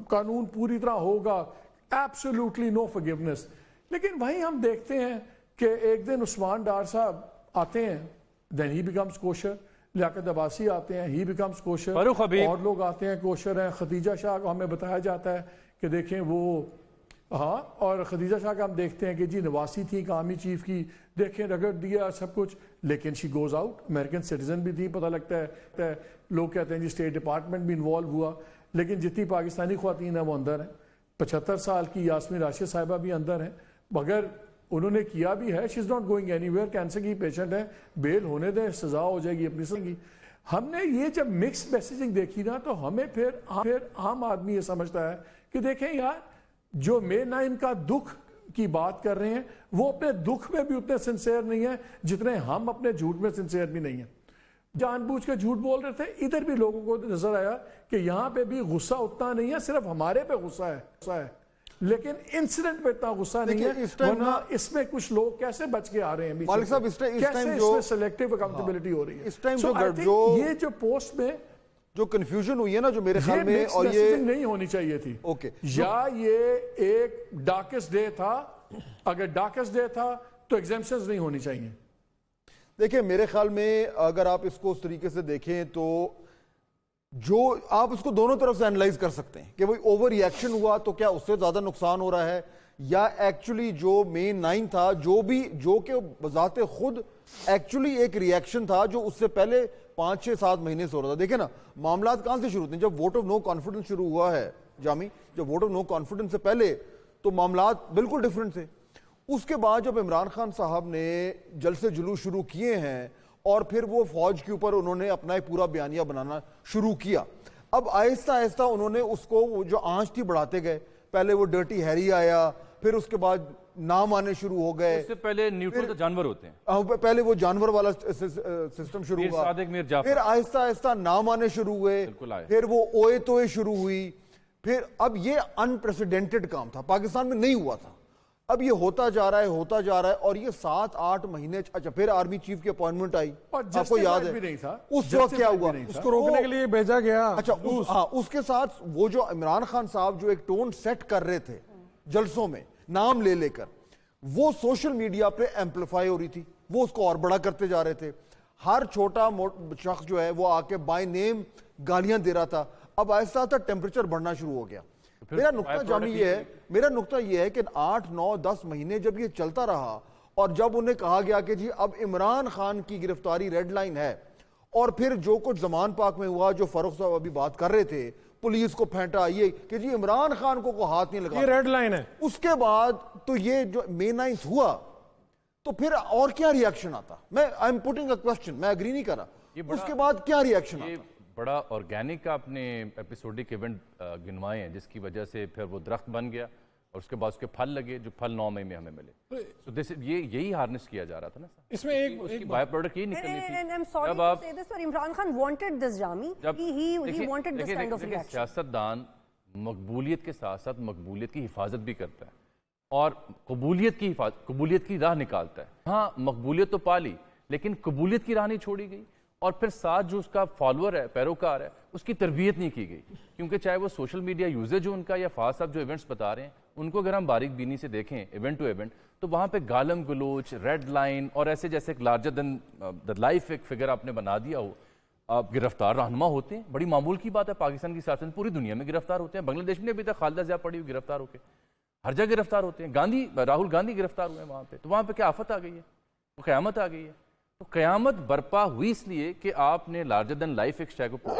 قانون پوری طرح ہوگا, ایبسولوٹلی نو فورگیونیس. لیکن وہیں ہم دیکھتے ہیں کہ ایک دن عثمان ڈار صاحب آتے ہیں, دین ہی بیکمز کوشر. لیاقت عباسی آتے ہیں, ہی بیکمز کوشر. اور لوگ آتے ہیں کوشر ہیں. خدیجہ شاہ کو ہمیں بتایا جاتا ہے کہ دیکھیں وہ, ہاں, اور خدیجہ شاہ کا ہم دیکھتے ہیں کہ جی نواسی تھی آرمی چیف کی, دیکھیں رگڑ دیا سب کچھ, لیکن she goes out. American citizen بھی تھی, پتہ لگتا ہے. لوگ کہتے ہیں جی اسٹیٹ ڈپارٹمنٹ بھی انوالو ہوا, لیکن جتنی پاکستانی خواتین ہیں وہ اندر ہیں. 75 سال کی یاسمین راشد صاحبہ بھی اندر ہیں. مگر انہوں نے کیا بھی ہے, she is not going anywhere, cancer کی پیشنٹ ہے, بیل ہونے دیں, سزا ہو جائے گی اپنی سنگی. ہم نے یہ جب مکس میسیجنگ دیکھی نا, تو ہمیں پھر عام آدمی یہ سمجھتا ہے کہ دیکھیں یار جو May 9 کا دکھ کی بات کر رہے ہیں وہ اپنے دکھ میں بھی اتنے سنسیئر نہیں ہیں جتنے ہم اپنے جھوٹ میں سنسیئر بھی نہیں ہیں. جان بوجھ کے جھوٹ بول رہے تھے. ادھر بھی لوگوں کو نظر آیا کہ یہاں پہ بھی غصہ اتنا نہیں ہے, صرف ہمارے پہ غصہ ہے. لیکن انسیڈنٹ پہ اتنا غصہ نہیں دیکھیے، ہے، اس ٹائم ورنہ اس میں کچھ لوگ کیسے بچ کے آ رہے ہیں بیچ مالک صاحب، میں؟ اس ٹائم کیسے اس جو میں سلیکٹیو اکاؤنٹیبلٹی ہو رہی ہے؟ اس ٹائم So I think یہ جو پوسٹ میں جو کنفیوژن ہوئی ہے نا، جو میرے یہ خیال میں، مکس اور یہ میسیجنگ نہیں ہونی چاہیے تھی. اوکے، یا یہ ایک ڈارکسٹ ڈے تھا، اگر ڈارکسٹ ڈے تھا تو ایگزیمپشنز نہیں ہونی چاہیے. دیکھیں میرے خیال میں اگر آپ اس کو اس طریقے سے دیکھیں تو جو آپ اس کو دونوں طرف سے انالائز کر سکتے ہیں کہ وہی اوور ری ایکشن ہوا تو کیا اس سے زیادہ نقصان ہو رہا ہے، یا ایکچولی جو مے 9 تھا جو کہ بذات خود ایکچولی ایک ری ایکشن تھا جو اس سے پہلے 5-6-7 مہینے سے ہو رہا تھا. دیکھیں نا، معاملات کہاں سے شروع ہوتے ہیں؟ جب ووٹ آف نو کانفیڈنس شروع ہوا ہے جامی، جب ووٹ آف نو کانفیڈنس سے پہلے تو معاملات بالکل ڈیفرنٹ تھے. اس کے بعد جب عمران خان صاحب نے جلسے جلوس شروع کیے ہیں اور پھر وہ فوج کے اوپر انہوں نے اپنا ایک پورا بیانیہ بنانا شروع کیا، اب آہستہ آہستہ انہوں نے اس کو جو آنچ تھی بڑھاتے گئے. پہلے وہ ڈرٹی ہیری آیا، پھر اس کے بعد نام آنے شروع ہو گئے. اس سے پہلے نیوٹرل جانور ہوتے ہیں، پہلے وہ جانور والا سسٹم شروع میر ہوا، صادق میر جعفر، پھر آہستہ آہستہ نام آنے شروع ہوئے، بالکل آئے، پھر وہ اوئے توئے شروع ہوئی. پھر اب یہ انپریسیڈنٹڈ کام تھا، پاکستان میں نہیں ہوا تھا. اب یہ ہوتا جا رہا ہے اور یہ 7-8 مہینے. اچھا، پھر آرمی چیف کی اپوائنٹمنٹ آئی، اور آپ کو یاد justified ہے بھی نہیں تھا. اس وقت کیا ہوا؟ اس کو روکنے کے لیے بھیجا گیا. اچھا، اس کے ساتھ وہ جو عمران خان صاحب جو ایک ٹون سیٹ کر رہے تھے جلسوں میں نام لے لے کر، وہ سوشل میڈیا پہ ایمپلیفائی ہو رہی تھی، وہ اس کو اور بڑا کرتے جا رہے تھے. ہر چھوٹا شخص جو ہے وہ آ کے بائی نیم گالیاں دے رہا تھا. اب آہستہ آہستہ ٹیمپریچر بڑھنا شروع ہو گیا. میرا نقطہ یہ ہے کہ 8-9-10 مہینے جب یہ چلتا رہا اور جب انہیں کہا گیا کہ جی اب عمران خان کی گرفتاری ریڈ لائن ہے، اور پھر جو کچھ زمان پاک میں ہوا، جو فاروق صاحب ابھی بات کر رہے تھے، پولیس کو پھینٹا یہ کہ جی عمران خان کو کوئی ہاتھ نہیں لگا، یہ ریڈ لائن ہے. اس کے بعد تو یہ جو مے 9 ہوا تو پھر اور کیا ری ایکشن آتا؟ میں I am putting a question, میں اگری نہیں کر رہا. اس کے بعد کیا ری ایکشن آتا؟ یہ بڑا آرگینک آپ نے ایپیسوڈک ایونٹ گنوائے ہیں جس کی وجہ سے پھر وہ درخت بن گیا اور اس کے بعد اس کے پھل لگے جو پھل 9 مئی میں ہمیں ملے. یہی ہارنس کیا جا رہا تھا نا. اس میں اس کی بائی پروڈکٹ یہ نکلنی تھی. And I'm sorry to say this, but Imran Khan wanted this, Jami. He wanted this kind of reaction. سیاستدان مقبولیت کے ساتھ ساتھ مقبولیت کی حفاظت بھی کرتا ہے اور قبولیت کی راہ نکالتا ہے. ہاں، مقبولیت تو پالی لیکن قبولیت کی راہ نہیں چھوڑی گئی، اور پھر ساتھ جو اس کا فالوور ہے، پیروکار ہے، اس کی تربیت نہیں کی گئی. کیونکہ چاہے وہ سوشل میڈیا یوزر جو ان کا یا فاز صاحب جو ایونٹس بتا رہے ہیں، ان کو اگر ہم باریک بینی سے دیکھیں ایونٹ ٹو ایونٹ، تو وہاں پہ گالم گلوچ، ریڈ لائن اور ایسے جیسے ایک لارجر دین دا لائف ایک فگر آپ نے بنا دیا ہو. آپ گرفتار رہنما ہوتے ہیں، بڑی معمول کی بات ہے. پاکستان کی سیاست پوری دنیا میں گرفتار ہوتے ہیں. بنگلہ دیش میں ابھی تک خالدہ ضیاء پڑی ہوئی گرفتار ہو کے، ہر جگہ گرفتار ہوتے ہیں. راہل گاندھی گرفتار ہوئے ہیں وہاں پہ. تو وہاں پہ کیا آفت آ گئی ہے؟ وہ قیامت آ گئی ہے. تو قیامت برپا ہوئی اس لیے کہ آپ نے لارجر دین لائف ایک اسٹیک کو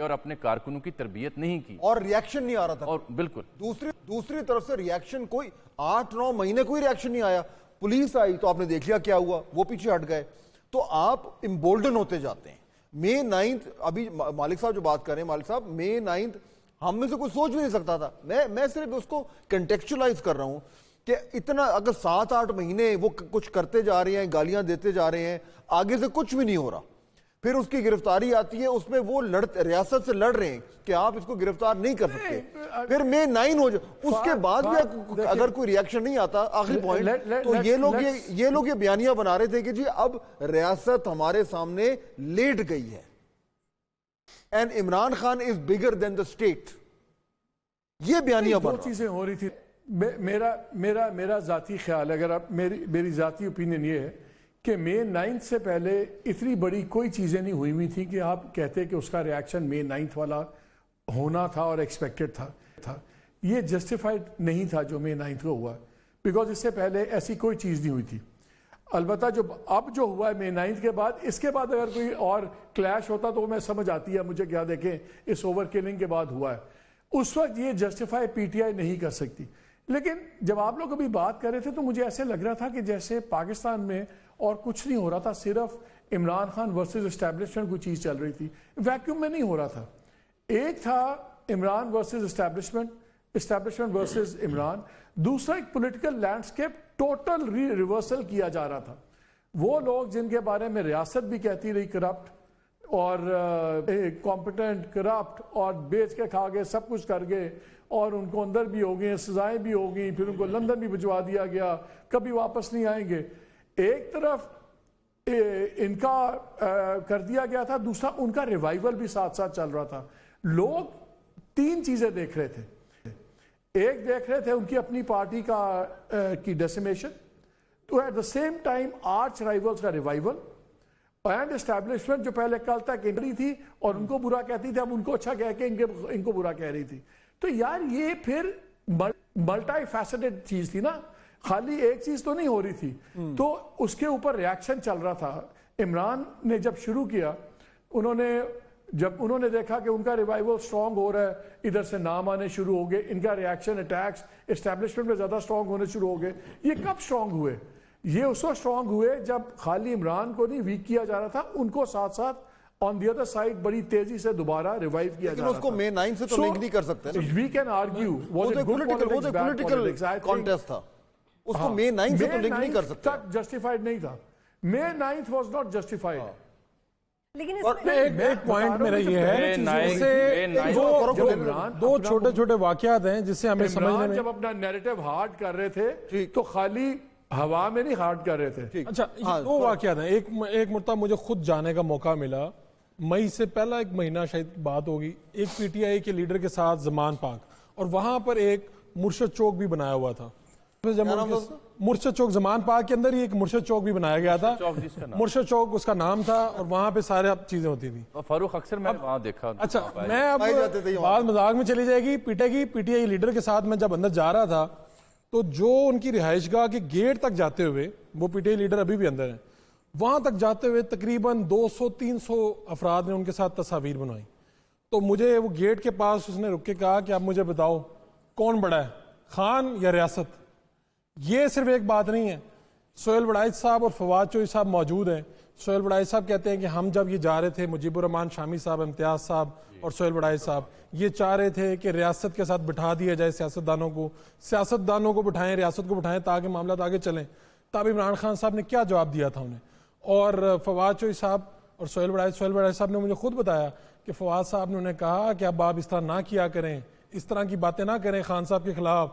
اور اپنے کارکنوں کی تربیت نہیں کی اور ری ایکشن نہیں آ رہا تھا. اور بالکل دوسری طرف سے ری ایکشن کوئی 8-9 مہینے کوئی ری ایکشن نہیں آیا. پولیس آئی تو آپ نے دیکھ لیا کیا ہوا، وہ پیچھے ہٹ گئے. تو آپ امبولڈن ہوتے جاتے ہیں. مے 9 ابھی مالک صاحب جو بات کر رہے ہیں، مالک صاحب مے 9 ہم میں سے کوئی سوچ بھی نہیں سکتا تھا. میں صرف اس کو کنٹیکچولائز کر رہا ہوں کہ اتنا اگر 7-8 مہینے وہ کچھ کرتے جا رہے ہیں، گالیاں دیتے جا رہے ہیں، آگے سے کچھ بھی نہیں ہو رہا. پھر اس کی گرفتاری آتی ہے، اس میں وہ ریاست سے لڑ رہے ہیں کہ آپ اس کو گرفتار نہیں کر سکتے. پھر مے 9 ہو جائے، اس کے بعد بھی اگر کوئی ری ایکشن نہیں آتا. آخری پوائنٹ تو یہ لوگ یہ بیانیہ بنا رہے تھے کہ جی اب ریاست ہمارے سامنے لیٹ گئی ہے and Imran Khan is bigger than the state. یہ بیانیہ بن رہا. دو چیزیں ہو رہی تھی. میرا ذاتی خیال ہے، اگر آپ میری ذاتی اوپینین یہ ہے کہ مے 9 سے پہلے اتنی بڑی کوئی چیزیں نہیں ہوئی تھی کہ آپ کہتے کہ اس کا ری ایکشن مے 9 والا ہونا تھا اور ایکسپیکٹڈ تھا. یہ جسٹیفائڈ نہیں تھا جو مے 9 کو ہوا، بیکاز اس سے پہلے ایسی کوئی چیز نہیں ہوئی تھی. البتہ اب جو ہوا ہے مے 9 کے بعد، اس کے بعد اگر کوئی اور کلیش ہوتا تو میں سمجھ آتی ہے مجھے، کیا دیکھیں اس اوور کلنگ کے بعد ہوا ہے. اس وقت یہ جسٹیفائی پی ٹی آئی نہیں کر سکتی. لیکن جب آپ لوگ ابھی بات کر رہے تھے تو مجھے ایسے لگ رہا تھا کہ جیسے پاکستان میں اور کچھ نہیں ہو رہا تھا، صرف عمران خان ورسز اسٹیبلشمنٹ کوئی چیز چل رہی تھی. ویکیوم میں نہیں ہو رہا تھا. ایک تھا Imran versus establishment versus Imran. دوسرا ایک پولیٹیکل لینڈسکیپ ٹوٹل ریورسل کیا جا رہا تھا. وہ لوگ جن کے بارے میں ریاست بھی کہتی رہی کرپٹ اور کمپٹنٹ کرپٹ اور بیچ کے کھا گئے، سب کچھ کر گئے، اور ان کو اندر بھی ہو گئے, سزائیں بھی ہو گئیں, پھر ان کو لندن بھی بھجوا دیا گیا, کبھی واپس نہیں آئیں گے. ایک طرف ان کا کر دیا گیا تھا, دوسرا ان کا ریوائیول بھی ساتھ ساتھ چل رہا تھا. لوگ تین چیزیں دیکھ رہے تھے. ایک دیکھ رہے تھے ان کی اپنی پارٹی کی ڈیسیمیشن, تو at the same time arch rivals کا ریوائیول, اینڈ اسٹیبلشمنٹ جو پہلے کل تک انڈی تھی اور ان کو برا کہتی تھی, اب ان کو اچھا کہہ کے ان کو برا کہہ رہی تھی. تو یار یہ پھر ملٹی فیسٹڈ چیز تھی نا, خالی ایک چیز تو نہیں ہو رہی تھی. تو اس کے اوپر ریاکشن چل رہا تھا. عمران نے جب شروع کیا, جب انہوں نے دیکھا کہ ان کا ریوائیول سٹرونگ ہو رہا ہے, ادھر سے نام آنے شروع ہو گئے, ان کا ریاکشن اٹیکس اسٹیبلشمنٹ میں زیادہ سٹرونگ ہونے شروع ہو گئے. یہ کب سٹرونگ ہوئے؟ یہ اس وقت سٹرونگ ہوئے جب خالی عمران کو نہیں ویک کیا جا رہا تھا, ان کو ساتھ ساتھ آن دی ادر سائڈ بڑی تیزی سے دوبارہ ریوائیو کیا جا رہا تھا. اس کو مئی 9 سے تو لنک نہیں کر سکتے. وی کین آرگیو وہ تو پولیٹیکل کانٹیسٹ تھا, اس کو مئی 9 سے تو لنک نہیں کر سکتے. تک جسٹیفائڈ نہیں تھا. مئی 9 واز ناٹ جسٹیفائڈ. لیکن ایک پوائنٹ میرا یہ ہے, دو چھوٹے چھوٹے واقعات ہیں جس سے ہمیں سمجھنے میں, جب اپنا نیریٹو ہارڈ کر رہے تھے تو خالی ہوا میں نہیں ہارڈ کر رہے تھے. اچھا دو واقعات ہیں. ایک مرتبہ مجھے خود جانے کا موقع ملا, مئی سے پہلا ایک مہینہ شاید بات ہوگی, ایک پی ٹی آئی کے لیڈر کے ساتھ زمان پاک, اور وہاں پر ایک مرشد چوک بھی بنایا ہوا تھا. مرشد چوک زمان پاک کے اندر ہی ایک مرشد چوک بھی بنایا گیا تھا. مرشد چوک اس کا نام تھا, اور وہاں پہ سارے چیزیں ہوتی تھی. فاروق اکثر میں وہاں دیکھا. اچھا میں اب بات مذاق میں چلی جائے گی, پی ٹی آئی لیڈر کے ساتھ میں جب اندر جا رہا تھا تو جو ان کی رہائش گاہ کے گیٹ تک جاتے ہوئے, وہ پی ٹی آئی لیڈر ابھی بھی اندر ہیں, وہاں تک جاتے ہوئے تقریباً 200-300 افراد نے ان کے ساتھ تصاویر بنوائی. تو مجھے وہ گیٹ کے پاس اس نے رک کے کہا کہ اب مجھے بتاؤ کون بڑا ہے, خان یا ریاست؟ یہ صرف ایک بات نہیں ہے. سہیل وڑائچ صاحب اور فواد چوئی صاحب موجود ہیں. سہیل وڑائچ صاحب کہتے ہیں کہ ہم جب یہ جا رہے تھے, مجیب الرحمان شامی صاحب, امتیاز صاحب اور سہیل وڑائچ صاحب, یہ چاہ رہے تھے کہ ریاست کے ساتھ بٹھا دیا جائے سیاستدانوں کو بٹھائیں, ریاست کو بٹھائیں تاکہ معاملات آگے چلیں. تب عمران خان صاحب نے کیا جواب دیا تھا انہیں؟ اور فواد چوئی صاحب اور سہیل وڑائچ صاحب نے مجھے خود بتایا کہ فواد صاحب نے انہیں کہا کہ اب آپ اس طرح نہ کیا کریں, اس طرح کی باتیں نہ کریں خان صاحب کے خلاف.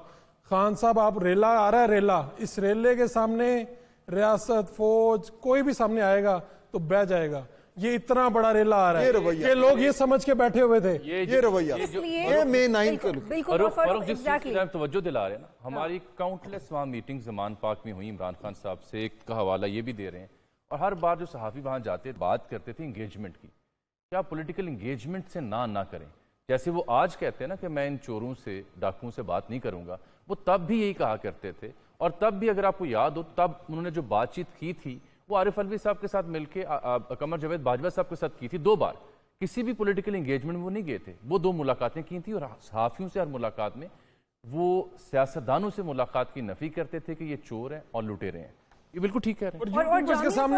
خان صاحب آپ ریلا آ رہا ہے, ریلا, اس ریلے کے سامنے ریاست, فوج, کوئی بھی سامنے آئے گا تو بہ جائے گا. یہ اتنا بڑا ریلا آ رہا ہے, یہ لوگ یہ سمجھ کے بیٹھے ہوئے تھے. یہ رویہ یہ مئی 9 کا فاروق جس چیز کی توجہ دلا رہے ہیں نا, ہماری کاؤنٹلیس وہاں میٹنگ زمان پاک میں ہوئی, عمران خان صاحب سے ایک کا حوالہ یہ بھی دے رہے ہیں, اور ہر بار جو صحافی وہاں جاتے بات کرتے تھے انگیجمنٹ کی, کیا پولیٹیکل انگیجمنٹ سے نہ کریں. جیسے وہ آج کہتے ہیں نا کہ میں ان چوروں سے, ڈاکوؤں سے بات نہیں کروں گا, وہ تب بھی یہی کہا کرتے تھے. اور تب بھی اگر آپ کو یاد ہو, تب انہوں نے جو بات چیت کی تھی وہ عارف الوی صاحب کے ساتھ مل کے, قمر جاوید باجوہ صاحب کے ساتھ کی تھی 2 بار. کسی بھی پولیٹیکل انگیجمنٹ میں وہ نہیں گئے تھے. وہ 2 ملاقاتیں کی تھی, اور صحافیوں سے ہر ملاقات میں وہ سیاستدانوں سے ملاقات کی نفی کرتے تھے کہ یہ چور ہیں اور لٹیرے ہیں. یہ بالکل ٹھیک کہہ رہے ہیں. یوٹیوبرز کے سامنے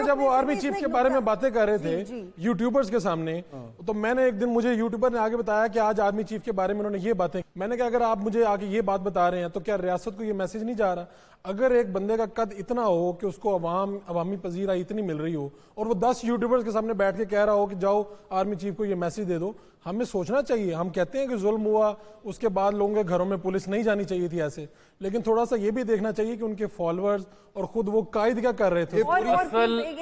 جب وہ آرمی چیف کے بارے میں باتیں کر رہے تھے یوٹیوبرز کے سامنے, تو میں نے ایک دن, مجھے یوٹیوبر نے آگے بتایا کہ آج آرمی چیف کے بارے میں انہوں نے یہ باتیں. میں نے کہا اگر آپ مجھے آگے یہ بات بتا رہے ہیں تو کیا ریاست کو یہ میسج نہیں جا رہا؟ اگر ایک بندے کا قد اتنا ہو کہ اس کو عوامی پذیرائی اتنی مل رہی ہو, اور وہ 10 یوٹیوبرز کے سامنے بیٹھ کے کہہ رہا ہو کہ جاؤ آرمی چیف کو یہ میسج دے دو, ہمیں سوچنا چاہیے. ہم کہتے ہیں کہ ظلم ہوا, اس کے بعد لوگوں کے گھروں میں پولیس نہیں جانی چاہیے tھی ایسے, لیکن تھوڑا سا یہ بھی دیکھنا چاہیے کہ ان کے فالوورز اور خود وہ قائد کیا کر رہے تھے.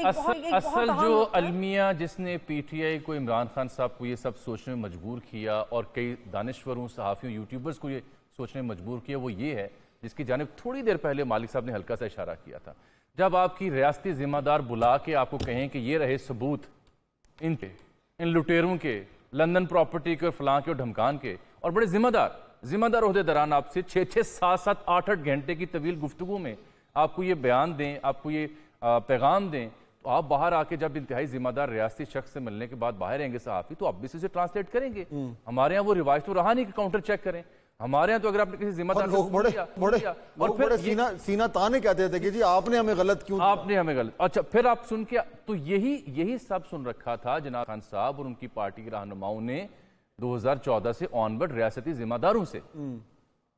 اصل جو المیہ جس نے پی ٹی آئی کو, عمران خان صاحب کو یہ سب سوچنے میں مجبور کیا, اور کئی دانشوروں, صحافیوں, یوٹیوبرز کو یہ سوچنے میں مجبور کیا, وہ یہ ہے جس کی جانب تھوڑی دیر پہلے مالک صاحب نے ہلکا سا اشارہ کیا تھا. جب آپ کی ریاستی ذمہ دار بلا کے آپ کو کہیں کہ یہ رہے ثبوت ان لٹیروں کے, لندن پراپرٹی کے, فلاں کے اور ڈھمکان کے, اور بڑے ذمہ دار عہدے داران آپ سے 6-6, 7-7, 8-8 گھنٹے کی طویل گفتگو میں آپ کو یہ بیان دیں, آپ کو یہ پیغام دیں, تو آپ باہر آ کے جب انتہائی ذمہ دار ریاستی شخص سے ملنے کے بعد باہر آئیں گے صحافی, تو آپ بھی اسے ٹرانسلیٹ کریں گے. ہمارے ہاں وہ رواج تو رہا نہیں کہ کاؤنٹر چیک کریں. ہمارے ہاں تو اگر آپ نے کسی ذمہ دار اور پھر سینہ تانے کہتے تھے کہ جی آپ نے ہمیں غلط کیوں, آپ نے ہمیں غلط. اچھا پھر آپ سن کے, تو یہی سب سن رکھا تھا جناب خان صاحب اور ان کی پارٹی کے رہنماؤں نے 2014 سے آن ورڈ ریاستی ذمہ داروں سے.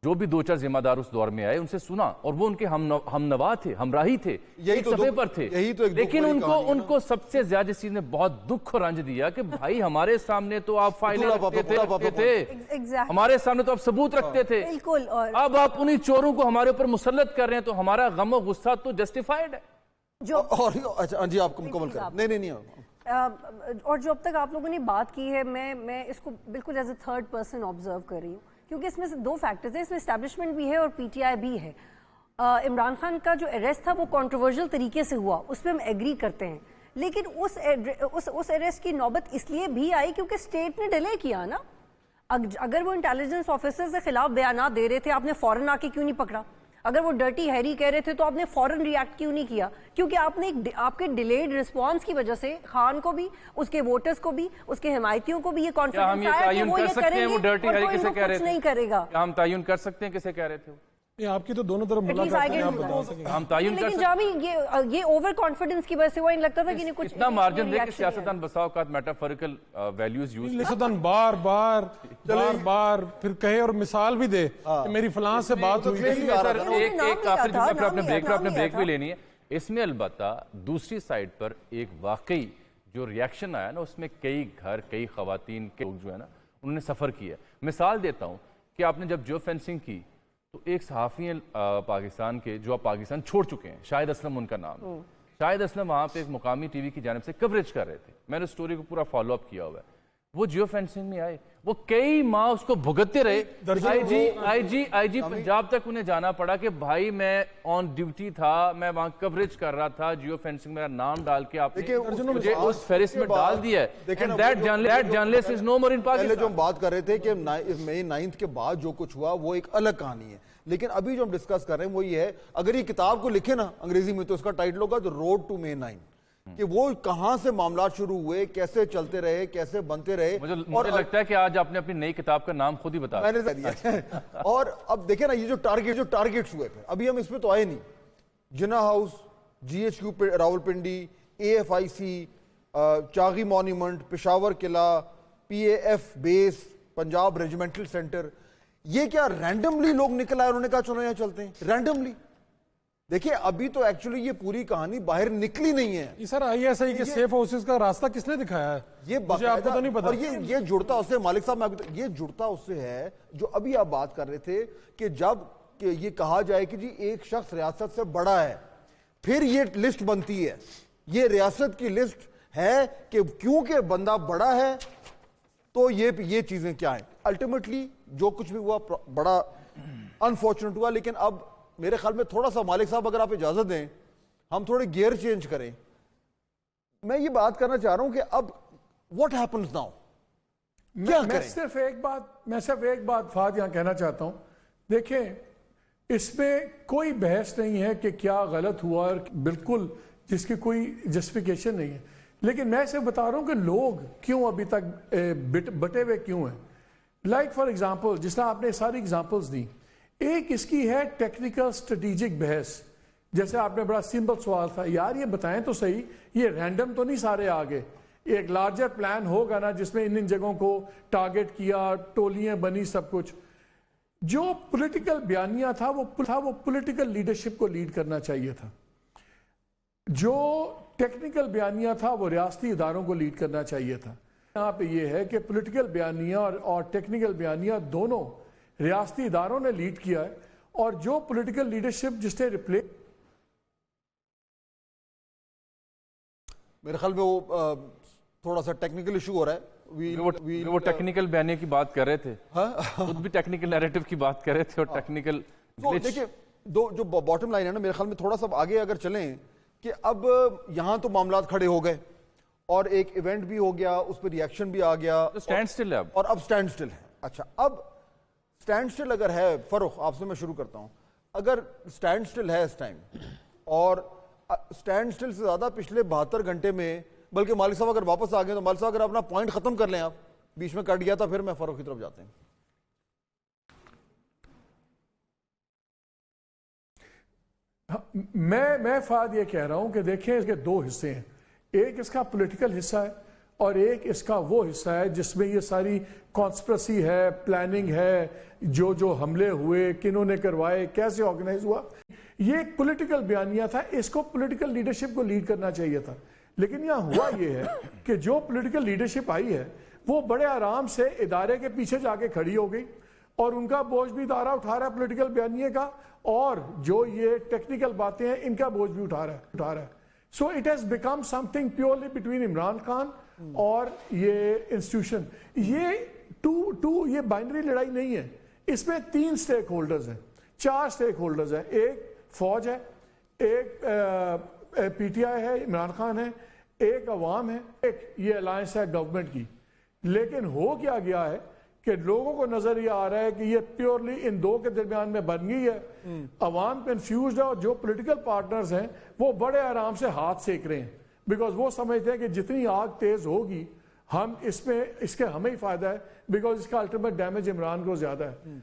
جو بھی 2-4 ذمہ دار اس دور میں آئے ان سے سنا اور وہ ان کے ہم نوا تھے, ہمراہی تھے, ایک صفحے پر تھے, لیکن ان کو سب سے زیادہ اس چیز نے بہت دکھ اور رنج دیا کہ بھائی ہمارے سامنے تو آپ فائلیں رکھتے تھے, ہمارے سامنے تو آپ ثبوت رکھتے تھے, اب آپ انہی چوروں کو ہمارے اوپر مسلط کر رہے ہیں تو ہمارا غم و غصہ تو جسٹیفائیڈ ہے. جی آپ مکمل کریں. نہیں اور جو اب تک آپ لوگوں نے بات کی ہے میں اس کو بالکل as a third person observe کر رہی ہوں, کیونکہ اس میں سے 2 فیکٹرز ہیں, اس میں اسٹیبلشمنٹ بھی ہے اور پی ٹی آئی بھی ہے. عمران خان کا جو اریسٹ تھا وہ کنٹروورشل طریقے سے ہوا, اس پہ ہم ایگری کرتے ہیں, لیکن اس اریسٹ کی نوبت اس لیے بھی آئی کیونکہ اسٹیٹ نے ڈیلے کیا نا. اگر وہ انٹیلیجنس آفیسر کے خلاف بیانات دے رہے تھے, آپ نے فوراً آ کے کیوں نہیں پکڑا؟ اگر وہ ڈرٹی ہیری کہہ رہے تھے تو آپ نے فوراً ریاکٹ کیوں نہیں کیا؟ کیونکہ آپ نے آپ کے ڈیلیڈ رسپانس کی وجہ سے خان کو بھی, اس کے ووٹرز کو بھی, اس کے حمایتیوں کو بھی یہ کانفیڈنس آیا کہ وہ یہ کریں گے اور کوئی ان کو کچھ نہیں کرے گا. ہم تعین کر سکتے ہیں کسے کہہ رہے تھے؟ آپ کی تو دونوں طرف ملاقات ہے, آپ بتا سکیں. ہم تعین کر لیکن جامی یہ اوور کانفیڈنس کی وجہ سے وہ ان لگتا تھا کہ نہیں کچھ اتنا مارجن دے کہ سیاستدان بسا اوقات میٹافوریکل ویلیوز یوز سیاستدان بار بار پھر کہے اور مثال بھی دے کہ میری فلاں سے بات ہوئی. ایک آخر جملہ پھر اپنے بریک بھی لینی ہے. اس میں البتہ دوسری سائڈ پر ایک واقعی جو ریاکشن آیا نا, اس میں کئی گھر, کئی خواتین کے لوگ جو ہے نا انہوں نے سفر کیا. مثال دیتا ہوں کہ آپ نے جب جیو فینسنگ کی تو ایک صحافی ہیں پاکستان کے جو اب پاکستان چھوڑ چکے ہیں, شاہد اسلم ان کا نام ہے. شاہد اسلم وہاں پہ ایک مقامی ٹی وی کی جانب سے کوریج کر رہے تھے, میں نے سٹوری کو پورا فالو اپ کیا ہوا ہے. وہ جیو فینسنگ میں آئے, وہ کئی ماہ اس کو بھگتتے رہے. آئی جی پنجاب تک انہیں جانا پڑا کہ بھائی میں آن ڈیوٹی تھا, میں وہاں کوریج کر رہا تھا, جیو فینسنگ میرا نام ڈال کے آپ نے مجھے اس فہرست میں ڈال دیا ہے. And that journalist is no more in Pakistan. پہلے جو ہم بات کر رہے تھے کہ مئی 9 کے بعد جو کچھ ہوا وہ ایک الگ کہانی ہے, لیکن ابھی جو ہم ڈسکس کر رہے ہیں وہ یہ ہے, اگر یہ کتاب کو لکھے نا انگریزی میں تو اس کا ٹائٹل ہوگا The Road to May 9, کہ وہ کہاں سے معاملات شروع ہوئے, کیسے چلتے رہے, کیسے بنتے رہے. مجھے لگتا ہے کہ آج آپ نے اپنی نئی کتاب کا نام خود ہی بتا میں نے دیا. اور اب دیکھیں نا یہ جو ٹارگیٹس ہوئے, ابھی ہم اس پہ تو آئے نہیں. Jinnah house, GHQ Rawalpindi, AFIC, Chagai monument, Peshawar قلعہ, PAF base, Punjab regimental centre, یہ کیا رینڈملی لوگ نکل آئے, انہوں نے کہا چلو یہاں چلتے ہیں رینڈملی. دیکھیں ابھی تو ایکچولی یہ پوری کہانی باہر نکلی نہیں ہے. یہ سر ISI کے سیف ہاؤسز کا راستہ کس نے دکھایا ہے؟ یہ مجھے آپ کو تو نہیں پتا. اور یہ جڑتا اس سے, مالک صاحب یہ جڑتا اس سے ہے جو ابھی آپ بات کر رہے تھے کہ جب یہ کہا جائے کہ جی ایک شخص ریاست سے بڑا ہے, پھر یہ لسٹ بنتی ہے, یہ ریاست کی لسٹ ہے کہ کیونکہ بندہ بڑا ہے تو یہ چیزیں کیا ہیں. الٹیمیٹلی جو کچھ بھی ہوا بڑا انفارچونیٹ ہوا, لیکن اب میرے خیال میں تھوڑا سا مالک صاحب اگر آپ اجازت دیں ہم تھوڑے گیئر چینج کریں. میں یہ بات کرنا چاہ رہا ہوں کہ اب what happens now, کیا کریں؟ میں صرف ایک بات فہد یہاں کہنا چاہتا ہوں. دیکھیں اس میں کوئی بحث نہیں ہے کہ کیا غلط ہوا اور بالکل جس کی کوئی جسٹیفیکیشن نہیں ہے, لیکن میں صرف بتا رہا ہوں کہ لوگ کیوں ابھی تک بٹے ہوئے کیوں ہیں. لائک فار ایگزامپل جس طرح آپ نے ساری ایگزامپلز دی, ایک اس کی ہے ٹیکنیکل اسٹریٹجک بحث. جیسے آپ نے بڑا سمپل سوال تھا, یار یہ بتائیں تو صحیح, یہ رینڈم تو نہیں سارے آگے, ایک لارجر پلان ہوگا نا جس میں ان جگہوں کو ٹارگٹ کیا, ٹولیاں بنی, سب کچھ. جو پولیٹیکل بیانیہ تھا وہ پولیٹیکل لیڈرشپ کو لیڈ کرنا چاہیے تھا. جو ٹیکنیکل بیانیہ تھا وہ ریاستی اداروں کو لیڈ کرنا چاہیے تھا. یہاں پہ یہ ہے کہ پولیٹیکل بیانیہ اور ٹیکنیکل بیانیہ دونوں ریاستی اداروں نے لیڈ کیا ہے, اور جو پولیٹیکل لیڈرشپ جس نے ریپلیس, میرے خیال میں وہ تھوڑا سا ٹیکنیکل ایشو ہو رہا ہے. وہ ٹیکنیکل بیانیے کی بات کر رہے تھے, خود بھی ٹیکنیکل نیریٹو کی بات کر رہے تھے اور ٹیکنیکل. دیکھیں جو باٹم لائن ہے نا, میرے خیال میں تھوڑا سا آگے اگر چلیں کہ اب یہاں تو معاملات کھڑے ہو گئے اور ایک ایونٹ بھی ہو گیا, اس پہ ریاکشن بھی آ گیا, سٹینڈ سٹل ہے اور اب سٹینڈ سٹل ہے. اچھا اب سٹینڈ سٹل اگر ہے, فروخ آپ سے میں شروع کرتا ہوں, اگر سٹینڈ سٹل ہے اس ٹائم, اور سٹینڈ سٹل سے زیادہ پچھلے 72 گھنٹے میں, بلکہ مالک صاحب اگر واپس آ گئے تو مالک صاحب اگر اپنا پوائنٹ ختم کر لیں, آپ بیچ میں کٹ گیا تھا, پھر میں فروخ کی طرف جاتے ہیں. میں فہد یہ کہہ رہا ہوں کہ دیکھیں اس کے 2 حصے ہیں. ایک اس کا پولیٹیکل حصہ ہے اور ایک اس کا وہ حصہ ہے جس میں یہ ساری کانسپریسی ہے, پلاننگ ہے, جو حملے ہوئے, کنہوں نے کروائے, کیسے آرگنائز ہوا. یہ ایک پولیٹیکل بیانیہ تھا, اس کو پولیٹیکل لیڈرشپ کو لیڈ کرنا چاہیے تھا. لیکن یہاں ہوا یہ ہے کہ جو پولیٹیکل لیڈرشپ آئی ہے وہ بڑے آرام سے ادارے کے پیچھے جا کے کھڑی ہو گئی, اور ان کا بوجھ بھی ادارہ اٹھا رہا ہے پولیٹیکل بیانیے کا, اور جو یہ ٹیکنیکل باتیں ہیں ان کا بوجھ بھی اٹھا رہا ہے. So it has become some thing purely between Imran Khan اور یہ انسٹیٹیوشن. یہ بائنری لڑائی نہیں ہے, اس میں 3 سٹیک ہولڈرز ہیں, 4 سٹیک ہولڈرز ہیں. ایک فوج ہے, ایک پی ٹی آئی ہے, عمران خان ہے, ایک عوام ہے, ایک یہ الائنس ہے گورنمنٹ کی. لیکن ہو کیا گیا ہے کہ لوگوں کو نظر یہ آ رہا ہے کہ یہ پیورلی ان دو کے درمیان میں بن گئی ہے. عوام کنفیوزڈ ہے, اور جو پولیٹیکل پارٹنرز ہیں وہ بڑے آرام سے ہاتھ سیک رہے ہیں, بیکاز وہ سمجھتے ہیں کہ جتنی آگ تیز ہوگی ہم اس کے ہمیں ہی فائدہ ہے, بیکاز اس کا الٹیمیٹ ڈیمیج عمران کو زیادہ ہے.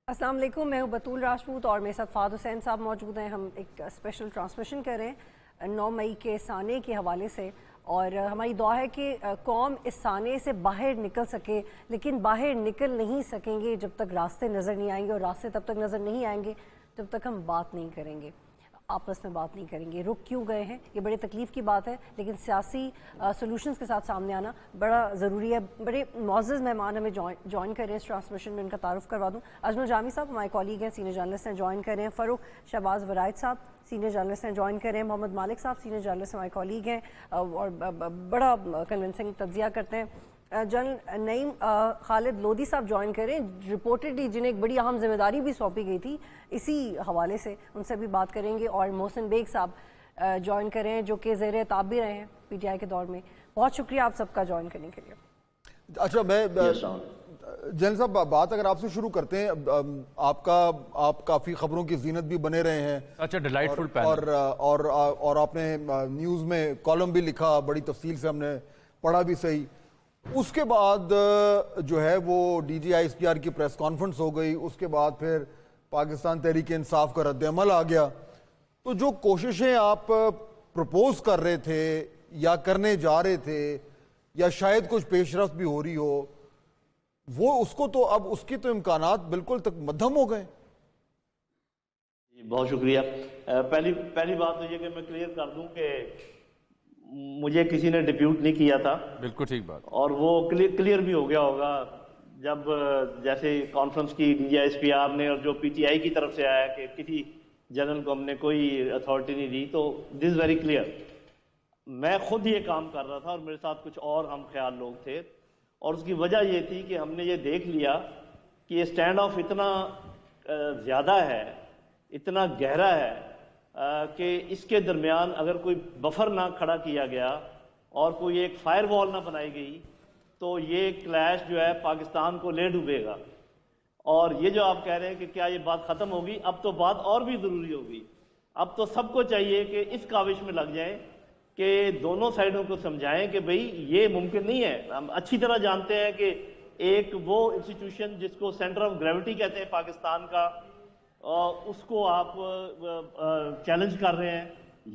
السلام علیکم, میں ہوں بطول راجپوت اور میرے ساتھ فہد حسین صاحب موجود ہیں. ہم ایک اسپیشل ٹرانسمیشن کر رہے ہیں 9 مئی کے سانے کے حوالے سے, اور ہماری دعا ہے کہ قوم اس سانے سے باہر نکل سکے, لیکن باہر نکل نہیں سکیں گے جب تک راستے نظر نہیں آئیں گے, اور راستے تب تک نظر نہیں آئیں گے جب تک ہم بات نہیں کریں گے, آپس میں بات نہیں کریں گے. رک کیوں گئے ہیں یہ بڑی تکلیف کی بات ہے, لیکن سیاسی سولوشنز کے ساتھ سامنے آنا بڑا ضروری ہے. بڑے معزز مہمان ہمیں جوائن کر رہے ہیں اس ٹرانسمیشن میں, ان کا تعارف کروا دوں. اجمل جامی صاحب ہمارے کالیگ ہیں, سینئر جرنلسٹ ہیں, جوائن کر رہے ہیں. فاروق شہباز ورائد صاحب سینئر جرنلسٹ ہیں, جوائن کر رہے ہیں. محمد مالک صاحب سینئر جرنلسٹ ہمارے کالیگ ہیں اور بڑا کنونسنگ تجزیہ کرتے ہیں. جنرل نعیم خالد لودھی صاحب جوائن کریں, رپورٹڈلی جنہیں ایک بڑی اہم ذمہ داری بھی سونپی گئی تھی اسی حوالے سے, ان سے بھی بات کریں گے. اور محسن بیگ صاحب جوائن کریں جو کہ زیر اعتاب بھی رہے ہیں پی ٹی آئی کے دور میں. بہت شکریہ آپ سب کا جوائن کرنے کے لیے. اچھا, میں جنرل صاحب بات اگر آپ سے شروع کرتے ہیں, آپ کافی خبروں کی زینت بھی بنے رہے ہیں. اچھا, ڈیلائٹفل پینل, اور آپ نے نیوز میں کالم بھی لکھا, بڑی تفصیل سے ہم نے پڑھا بھی صحیح. اس کے بعد جو ہے وہ D G I S P R کی پریس کانفرنس ہو گئی, اس کے بعد پھر پاکستان تحریک انصاف کا رد عمل آ گیا. تو جو کوششیں آپ پرپوز کر رہے تھے یا کرنے جا رہے تھے, یا شاید کچھ پیش رفت بھی ہو رہی ہو, وہ اس کو تو اب اس کی تو امکانات بالکل تک مدھم ہو گئے. بہت شکریہ. پہلی بات تو یہ کہ میں کلیئر کر دوں کہ مجھے کسی نے ڈپیوٹ نہیں کیا تھا. بالکل ٹھیک بات, اور وہ کلیئر بھی ہو گیا ہوگا جب جیسے کانفرنس کی D G I S P R نے, اور جو پی ٹی آئی کی طرف سے آیا کہ کسی جنرل کو ہم نے کوئی اتھارٹی نہیں دی, تو دس از ویری کلیئر. میں خود یہ کام کر رہا تھا اور میرے ساتھ کچھ اور ہم خیال لوگ تھے, اور اس کی وجہ یہ تھی کہ ہم نے یہ دیکھ لیا کہ یہ اسٹینڈ آف اتنا زیادہ ہے, اتنا گہرا ہے کہ اس کے درمیان اگر کوئی بفر نہ کھڑا کیا گیا اور کوئی ایک فائر وال نہ بنائی گئی تو یہ کلیش جو ہے پاکستان کو لے ڈوبے گا. اور یہ جو آپ کہہ رہے ہیں کہ کیا یہ بات ختم ہوگی, اب تو بات اور بھی ضروری ہوگی. اب تو سب کو چاہیے کہ اس کاوش میں لگ جائیں کہ دونوں سائڈوں کو سمجھائیں کہ بھئی یہ ممکن نہیں ہے. ہم اچھی طرح جانتے ہیں کہ ایک وہ انسٹیٹیوشن جس کو سینٹر آف گریوٹی کہتے ہیں پاکستان کا, اس کو آپ چیلنج کر رہے ہیں,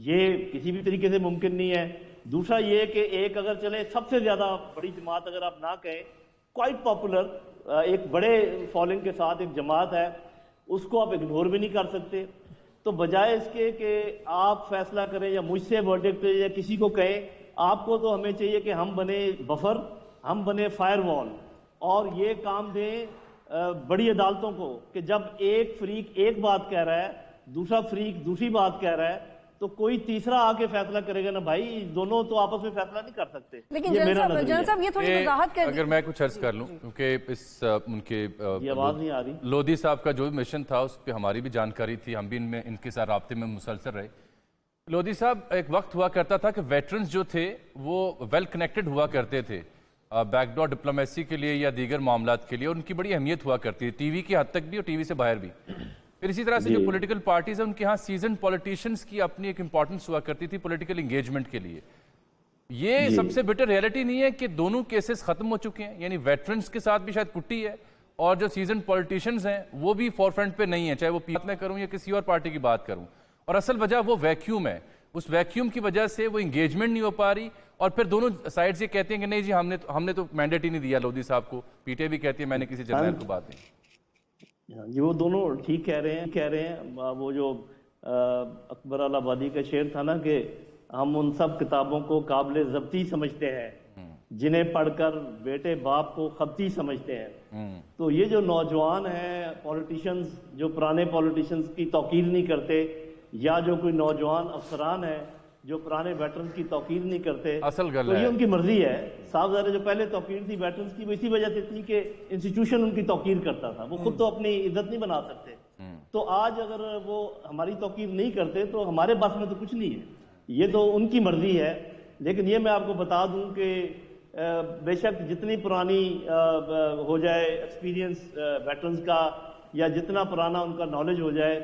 یہ کسی بھی طریقے سے ممکن نہیں ہے. دوسرا یہ کہ ایک اگر چلے سب سے زیادہ بڑی جماعت اگر آپ نہ کہیں, کوائٹ پاپولر ایک بڑے فالوئنگ کے ساتھ ایک جماعت ہے, اس کو آپ اگنور بھی نہیں کر سکتے. تو بجائے اس کے کہ آپ فیصلہ کریں یا مجھ سے ورڈکٹ یا کسی کو کہیں, آپ کو تو ہمیں چاہیے کہ ہم بنے بفر, ہم بنے فائر وال, اور یہ کام دیں بڑی عدالتوں کو کہ جب ایک فریق ایک بات کہہ رہا ہے, دوسرا فریق دوسری بات کہہ رہا ہے, تو کوئی تیسرا آ کے فیصلہ کرے گا نا بھائی, دونوں تو آپس میں فیصلہ نہیں کر سکتے. لیکن جنرل صاحب یہ تھوڑی وضاحت کر دیں اگر میں کچھ عرض کر لوں, کیونکہ اس ان کے یہ آواز نہیں آ رہی. لودھی صاحب کا جو بھی مشن تھا اس پہ ہماری بھی جانکاری تھی, ہم بھی ان کے ساتھ رابطے میں مسلسل رہے. لودھی صاحب, ایک وقت ہوا کرتا تھا کہ ویٹرنز جو تھے وہ ویل کنیکٹڈ ہوا کرتے تھے بیک ڈور ڈپلومیسی کے لیے یا دیگر معاملات کے لیے, اور ان کی بڑی اہمیت ہوا کرتی ہے ٹی وی کی حد تک بھی اور ٹی وی سے باہر بھی. پھر اسی طرح سے جو پولیٹیکل پارٹیز ہیں ان کے ہاں سیزن پولیٹیشنز کی اپنی ایک امپورٹنس ہوا کرتی تھی پولیٹیکل انگیجمنٹ کے لیے. یہ سب سے بیٹر ریئلٹی نہیں ہے کہ دونوں کیسز ختم ہو چکے ہیں, یعنی ویٹرنز کے ساتھ بھی شاید کٹی ہے, اور جو سیزن پولیٹیشنز ہیں وہ بھی فور فرنٹ پہ نہیں ہیں, چاہے وہ پی میں کروں یا کسی اور پارٹی کی بات کروں. اور اصل وجہ وہ ویکیوم ہے. اس ویکیوم کی وجہ سے وہ انگیجمنٹ نہیں ہو پا رہی, اور پھر دونوں سائڈ یہ کہتے ہیں کہ نہیں جی ہم نے تو مینڈیٹ ہی نہیں دیا لودھی صاحب کو. پی ٹی آئی بھی کہتی ہے میں نے کسی جرنیل کو بات نہیں. جی وہ دونوں ٹھیک کہہ رہے ہیں. وہ جو اکبر آبادی کا شعر تھا نا کہ ہم ان سب کتابوں کو قابل ضبطی سمجھتے ہیں جنہیں پڑھ کر بیٹے باپ کو خبطی سمجھتے ہیں. تو یہ جو نوجوان ہیں پولیٹیشنز, جو پرانے پولیٹیشنز کی توقیر نہیں کرتے, یا جو کوئی نوجوان افسران ہیں جو پرانے ویٹرنز کی توقیر نہیں کرتے, تو یہ ان کی مرضی ہے. صاحب ذرا جو پہلے توقیر تھی ویٹرنز کی وہ اسی وجہ سے تھی کہ انسٹیٹیوشن ان کی توقیر کرتا تھا, وہ خود تو اپنی عزت نہیں بنا سکتے. تو آج اگر وہ ہماری توقیر نہیں کرتے تو ہمارے بس میں تو کچھ نہیں ہے, یہ تو ان کی مرضی ہے. لیکن یہ میں آپ کو بتا دوں کہ بے شک جتنی پرانی ہو جائے ایکسپیرینس ویٹرنز کا, یا جتنا پرانا ان کا نالج ہو جائے,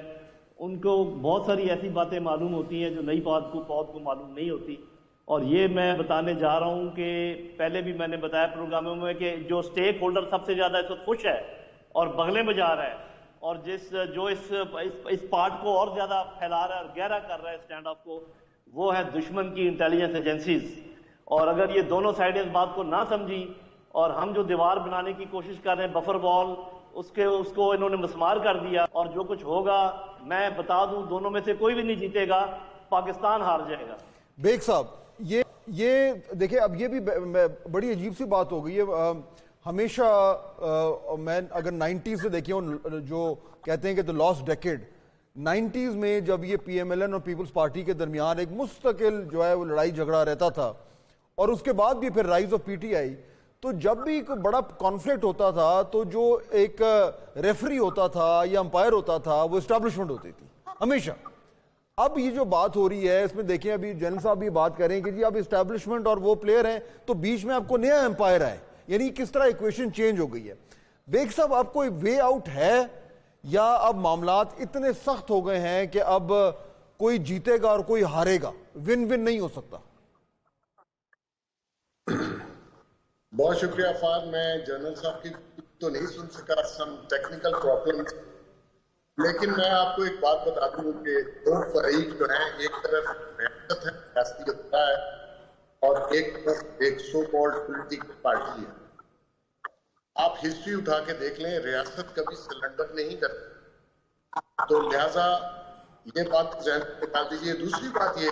ان کو بہت ساری ایسی باتیں معلوم ہوتی ہیں جو نئی پود کو معلوم نہیں ہوتی. اور یہ میں بتانے جا رہا ہوں کہ پہلے بھی میں نے بتایا پروگراموں میں کہ جو سٹیک ہولڈر سب سے زیادہ اس وقت خوش ہے اور بغلیں بجا رہا ہے, اور جو اس پارٹ کو اور زیادہ پھیلا رہا ہے اور گہرا کر رہا ہے اسٹینڈ آف کو, وہ ہے دشمن کی انٹیلیجنس ایجنسیز. اور اگر یہ دونوں سائڈیں اس بات کو نہ سمجھی, اور ہم جو دیوار بنانے کی کوشش کر رہے ہیں بفر وال, اس کو انہوں نے مسمار کر دیا, اور جو کچھ ہوگا میں بتا دوں دونوں میں سے کوئی بھی نہیں جیتے گا, پاکستان ہار جائے گا. بیگ صاحب یہ دیکھیں اب یہ بھی بڑی عجیب سی بات ہو گئی ہے. ہمیشہ میں اگر 90s سے دیکھیں جو کہتے ہیں کہ the lost decade, 90s میں جب یہ پی ایم ایل این اور پیپلز پارٹی کے درمیان ایک مستقل جو ہے وہ لڑائی جھگڑا رہتا تھا, اور اس کے بعد بھی پھر رائز آف پی ٹی آئی, تو جب بھی کوئی بڑا کانفلکٹ ہوتا تھا تو جو ایک ریفری ہوتا تھا یا امپائر ہوتا تھا وہ اسٹیبلشمنٹ ہوتی تھی ہمیشہ. اب یہ جو بات ہو رہی ہے اس میں دیکھیں ابھی جنرل صاحب بھی بات کریں کہ جی اب اسٹیبلشمنٹ اور وہ پلیئر ہیں تو بیچ میں آپ کو نیا امپائر آئے, یعنی کس طرح ایکویشن چینج ہو گئی ہے. بیگ صاحب آپ کو وے آؤٹ ہے, یا اب معاملات اتنے سخت ہو گئے ہیں کہ اب کوئی جیتے گا اور کوئی ہارے گا, ون نہیں ہو سکتا؟ بہت شکریہ فہد. میں جنرل صاحب کی تو نہیں سن سکا, سم ٹیکنیکل پرابلم, لیکن میں آپ کو ایک بات بتا دوں کہ دو فریق جو ہیں, ایک طرف ریاست ہے, ریاستی ادارہ ہے, اور ایک طرف ایک سو کالڈ پولیٹیکل پارٹی ہے. آپ ہسٹری اٹھا کے دیکھ لیں, ریاست کبھی سرنڈر نہیں کرتی, تو لہٰذا یہ بات ذہن میں نکال دیجیے. دوسری بات یہ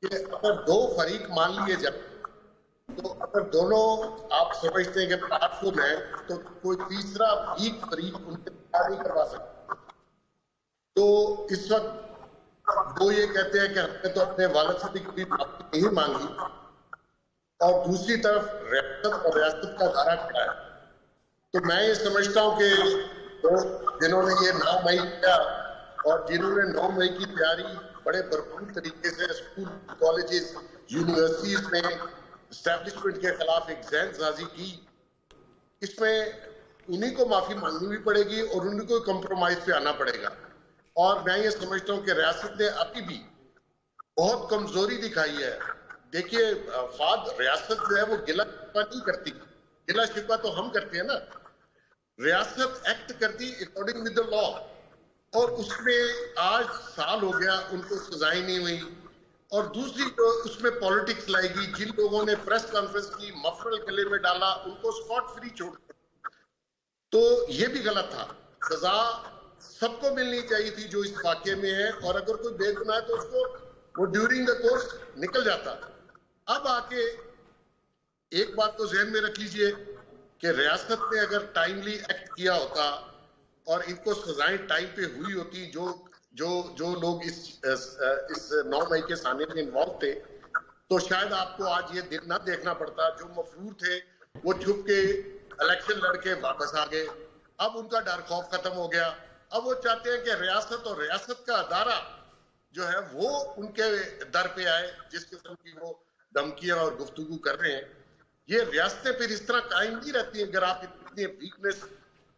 کہ اگر دو فریق مان لیے جائیں تو اگر دونوں آپ سمجھتے ہیں کہ پلیٹفارم ہے تو کوئی تیسرا ویک فریق ان کے کار نہیں کروا سکتا. تو اس وقت وہ یہ کہتے ہیں کہ ہم نے تو اپنے والد سے بھی کبھی معافی نہیں مانگی, اور دوسری طرف ریاست کا دھارا کھڑا ہے. تو میں یہ سمجھتا ہوں کہ جنہوں نے یہ 9 مئی کیا, اور جنہوں نے 9 مئی کی تیاری بڑے بھرپور طریقے سے اسکول, کالجز, یونیورسٹیز میں اسٹیبلشمنٹ کے خلاف ایک ذہن سازی کی, اس میں انہی کو معافی مانگنی بھی پڑے گی اور انہی کو کمپرومائز پہ آنا پڑے گا. اور میں یہ سمجھتا ہوں کہ ریاست نے ابھی بھی بہت کمزوری دکھائی ہے. دیکھیے فاد, ریاست جو ہے وہ گلا شکوہ نہیں کرتی, گلا شکوہ تو ہم کرتے ہیں نا. ریاست ایکٹ کرتی اکارڈنگ ود دا لا, اور اس میں آج سال ہو گیا ان کو سزائیں نہیں ہوئی. اور دوسری جو اس میں پالیٹکس لائے گی, جن لوگوں نے پریس کانفرنس کی, مفرل گلے میں ڈالا, ان کو اسپاٹ فری چھوڑ دیا. تو یہ بھی غلط تھا. سزا سب کو ملنی چاہیے تھی جو اس واقعے میں ہے, اور اگر کوئی بے گناہ ہے تو اس کو وہ ڈیورنگ دا کورس نکل جاتا. اب آ کے ایک بات تو ذہن میں رکھ لیجئے کہ ریاست نے اگر ٹائملی ایکٹ کیا ہوتا اور ان کو سزائیں ٹائم پہ ہوئی ہوتی, جو لوگ اس 9 مئی کے سانے میں انوالو تھے, تو شاید آپ کو آج یہ نہ دیکھنا پڑتا. جو مفرور تھے وہ چھپ کے الیکشن لڑ کے واپس آ گئے. اب ان کا ڈر خوف ختم ہو گیا. اب وہ چاہتے ہیں کہ ریاست اور ریاست کا ادارہ جو ہے وہ ان کے در پہ آئے. جس قسم کی وہ دھمکیاں اور گفتگو کر رہے ہیں, یہ ریاستیں پھر اس طرح قائم نہیں رہتی ہیں اگر آپ اتنی ویکنس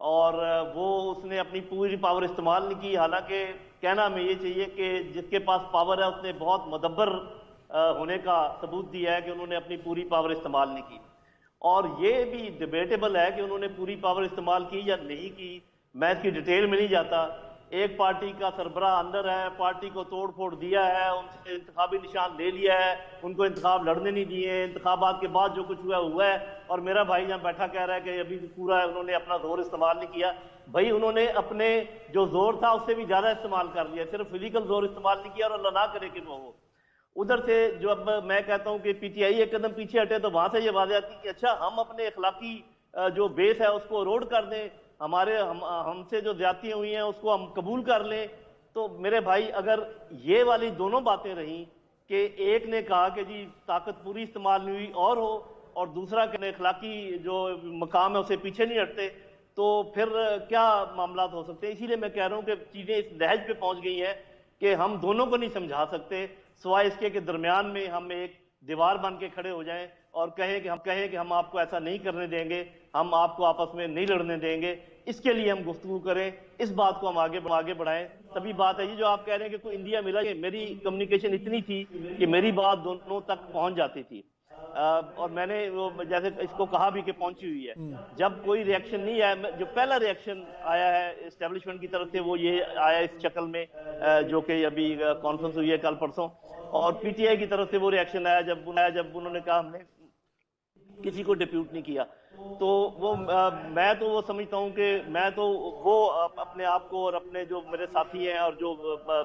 اور وہ اس نے اپنی پوری پاور استعمال نہیں کی. حالانکہ کہنا ہمیں یہ چاہیے کہ جس کے پاس پاور ہے اس نے بہت مدبر ہونے کا ثبوت دیا ہے کہ انہوں نے اپنی پوری پاور استعمال نہیں کی. اور یہ بھی ڈیبیٹیبل ہے کہ انہوں نے پوری پاور استعمال کی یا نہیں کی, میں اس کی ڈیٹیل میں نہیں جاتا. ایک پارٹی کا سربراہ اندر ہے, پارٹی کو توڑ پھوڑ دیا ہے, ان سے انتخابی نشان لے لیا ہے, ان کو انتخاب لڑنے نہیں دیے, انتخابات کے بعد جو کچھ ہوا ہے. اور میرا بھائی جہاں بیٹھا کہہ رہا ہے کہ ابھی پورا انہوں نے اپنا زور استعمال نہیں کیا. بھائی انہوں نے اپنے جو زور تھا اس سے بھی زیادہ استعمال کر لیا, صرف فزیکل زور استعمال نہیں کیا. اور اللہ نہ کرے کہ وہ ادھر سے جو اب میں کہتا ہوں کہ پی ٹی آئی ایک قدم پیچھے ہٹے تو وہاں سے یہ واضح آتی کہ اچھا ہم اپنے اخلاقی جو بیس ہے اس کو اروڈ کر دیں, ہم سے جو زیادتیاں ہوئی ہیں اس کو ہم قبول کر لیں. تو میرے بھائی اگر یہ والی دونوں باتیں رہیں کہ ایک نے کہا کہ جی طاقت پوری استعمال نہیں ہوئی اور دوسرا کہ اخلاقی جو مقام ہے اسے پیچھے نہیں ہٹتے, تو پھر کیا معاملات ہو سکتے ہیں. اسی لیے میں کہہ رہا ہوں کہ چیزیں اس لحاظ پہ پہنچ گئی ہیں کہ ہم دونوں کو نہیں سمجھا سکتے سوائے اس کے کہ درمیان میں ہم ایک دیوار بن کے کھڑے ہو جائیں اور کہیں کہ ہم آپ کو ایسا نہیں کرنے دیں گے, ہم آپ کو آپس میں نہیں لڑنے دیں گے. اس کے لیے ہم گفتگو کریں, اس بات کو ہم آگے بڑھائیں. تبھی بات ہے یہ جو آپ کہہ رہے ہیں کہ کوئی انڈیا ملا, میری کمیونیکیشن اتنی تھی کہ میری بات دونوں تک پہنچ جاتی تھی. اور میں نے وہ جیسے اس کو کہا بھی کہ پہنچی ہوئی ہے. جب کوئی ریئیکشن نہیں آیا, جو پہلا ریئیکشن آیا ہے اسٹیبلشمنٹ کی طرف سے وہ یہ آیا اس شکل میں جو کہ ابھی کانفرنس ہوئی ہے کل پرسوں, اور پی ٹی آئی کی طرف سے وہ ریئیکشن آیا جب انہوں نے کہا ہم نے کسی کو ڈیپیوٹ نہیں کیا. تو وہ میں تو وہ سمجھتا ہوں کہ میں تو وہ اپنے آپ کو اور اپنے جو میرے ساتھی ہیں اور جو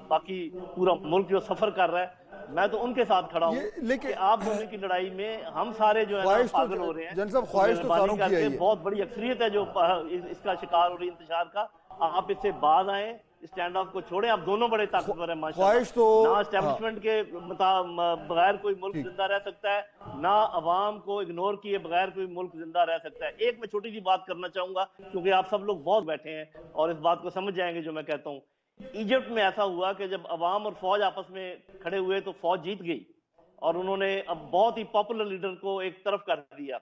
باقی پورا ملک جو سفر کر رہا ہے میں تو ان کے ساتھ کھڑا ہوں کہ آپ دونوں کی لڑائی میں ہم سارے جو ہے پاگل ہو رہے ہیں. بہت بڑی اکثریت ہے جو اس کا شکار ہو رہی انتشار کا. آپ اس سے باز آئیں, اسٹینڈ آف کو چھوڑیں. آپ دونوں بڑے طاقتور ہیں ماشاءاللہ. نہ اسٹیبلشمنٹ کے بغیر کوئی ملک زندہ رہ سکتا ہے, نہ عوام کو اگنور کیے بغیر کوئی ملک زندہ رہ سکتا ہے. ایک میں چھوٹی سی بات کرنا چاہوں گا کیونکہ آپ سب لوگ بہت بیٹھے ہیں اور اس بات کو سمجھ جائیں گے جو میں کہتا ہوں. ایجپٹ میں ایسا ہوا کہ جب عوام اور فوج آپس میں کھڑے ہوئے تو فوج جیت گئی اور انہوں نے اب بہت ہی پاپولر لیڈر کو ایک طرف کر دیا.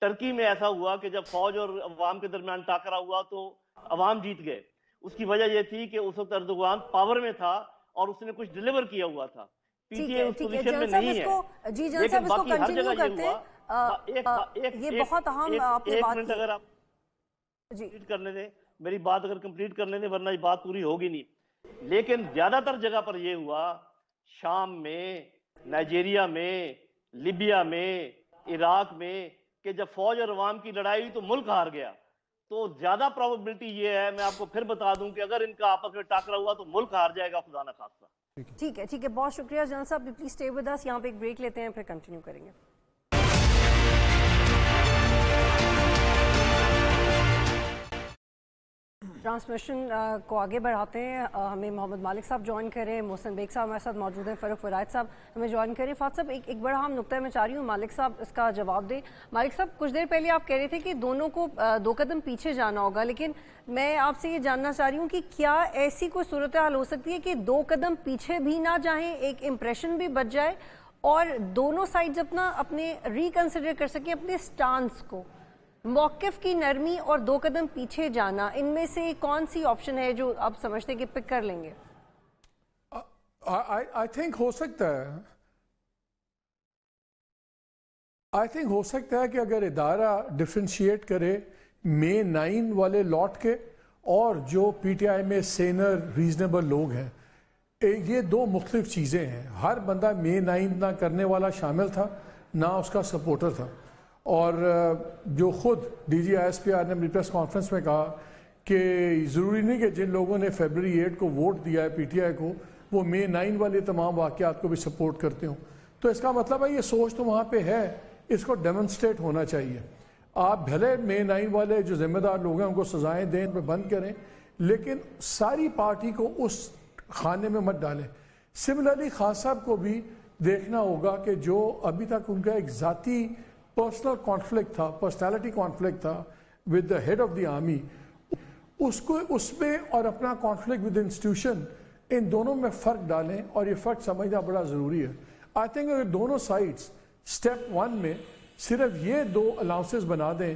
ٹرکی میں ایسا ہوا کہ جب فوج اور عوام کے درمیان ٹاکرا ہوا تو عوام جیت گئے. اس کی وجہ یہ تھی کہ اس وقت اردوغان پاور میں تھا اور اس نے کچھ ڈیلیور کیا ہوا تھا. پی ٹی آئی اس پوزیشن میں نہیں ہے. جی جان صاحب اس کو کنٹینیو کرتے ہیں, یہ بہت اہم آپ نے بات کی. اگر آپ کمپلیٹ کرنے دیں, میری بات اگر کمپلیٹ کرنے دیں ورنہ یہ بات پوری ہوگی نہیں. لیکن زیادہ تر جگہ پر یہ ہوا, شام میں, نائجیریا میں, لیبیا میں, عراق میں, کہ جب فوج اور عوام کی لڑائی ہوئی تو ملک ہار گیا. تو زیادہ پروبیبلٹی یہ ہے, میں آپ کو پھر بتا دوں کہ اگر ان کا آپس میں ٹاکرا ہوا تو ملک ہار جائے گا خدا نہ خواستہ. ٹھیک ہے, بہت شکریہ جان صاحب. پلیز اسٹے ود اس, یہاں پہ ایک بریک لیتے ہیں پھر کنٹینیو کریں گے. ٹرانسمیشن کو آگے بڑھاتے ہیں. ہمیں محمد مالک صاحب جوائن کریں, محسن بیگ صاحب ہمارے ساتھ موجود ہیں, فرق فرائد صاحب ہمیں جوائن کریں. فات صاحب ایک بڑا اہم نقطہ میں چاہ رہی ہوں مالک صاحب اس کا جواب دیں. مالک صاحب کچھ دیر پہلے آپ کہہ رہے تھے کہ دونوں کو 2 قدم پیچھے جانا ہوگا, لیکن میں آپ سے یہ جاننا چاہ رہی ہوں کہ کیا ایسی کوئی صورتحال ہو سکتی ہے کہ 2 قدم پیچھے بھی نہ جائیں, ایک امپریشن بھی بچ جائے اور دونوں سائڈز اپنے ریکنسیڈر کر سکیں اپنے سٹانس کو, موقف کی نرمی اور 2 قدم پیچھے جانا, ان میں سے کون سی آپشن ہے جو آپ سمجھتے ہیں کہ پک کر لیں گے؟ I think ہو سکتا ہے کہ اگر ادارہ ڈفرینشیٹ کرے مے 9 والے لاٹ کے اور جو پی ٹی آئی میں سینر ریزنیبل لوگ ہیں, یہ 2 مختلف چیزیں ہیں. ہر بندہ مے 9 نہ کرنے والا شامل تھا نہ اس کا سپورٹر تھا. اور جو خود D G I S P R نے اپنی پریس کانفرنس میں کہا کہ ضروری نہیں کہ جن لوگوں نے فیبرری 8 کو ووٹ دیا ہے پی ٹی آئی کو وہ مے 9 والے تمام واقعات کو بھی سپورٹ کرتے ہوں. تو اس کا مطلب ہے یہ سوچ تو وہاں پہ ہے, اس کو ڈیمونسٹریٹ ہونا چاہیے. آپ بھلے مے 9 والے جو ذمہ دار لوگ ہیں ان کو سزائیں دیں, پہ بند کریں, لیکن ساری پارٹی کو اس خانے میں مت ڈالیں. سملرلی خان صاحب کو بھی دیکھنا ہوگا کہ جو ابھی تک ان کا ایک ذاتی پرسنل کانفلکٹ تھا, پرسنالٹی کانفلکٹ تھا with the head of the army, اس میں اور اپنا کانفلکٹ ود انسٹیٹیوشن, ان دونوں میں فرق ڈالیں اور یہ فرق سمجھنا بڑا ضروری ہے. آئی تھنک اگر دونوں سائڈس اسٹیپ 1 میں صرف یہ 2 الاؤنسز بنا دیں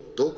2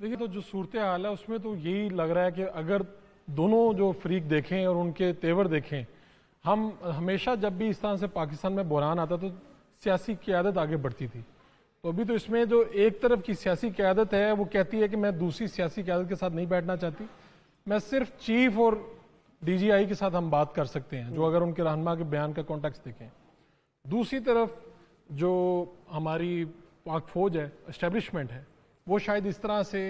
دیکھیے تو جو صورتحال ہے اس میں تو یہی لگ رہا ہے کہ اگر دونوں جو فریق دیکھیں اور ان کے تیور دیکھیں، ہم ہمیشہ جب بھی اس طرح سے پاکستان میں بحران آتا تو سیاسی قیادت آگے بڑھتی تھی. تو ابھی تو اس میں جو ایک طرف کی سیاسی قیادت ہے وہ کہتی ہے کہ میں دوسری سیاسی قیادت کے ساتھ نہیں بیٹھنا چاہتی، میں صرف چیف اور ڈی جی آئی کے ساتھ ہم بات کر سکتے ہیں، جو اگر ان کے رہنما کے بیان کا کانٹیکسٹ دیکھیں. دوسری طرف جو ہماری پاک فوج ہے، اسٹیبلشمنٹ ہے، وہ شاید اس طرح سے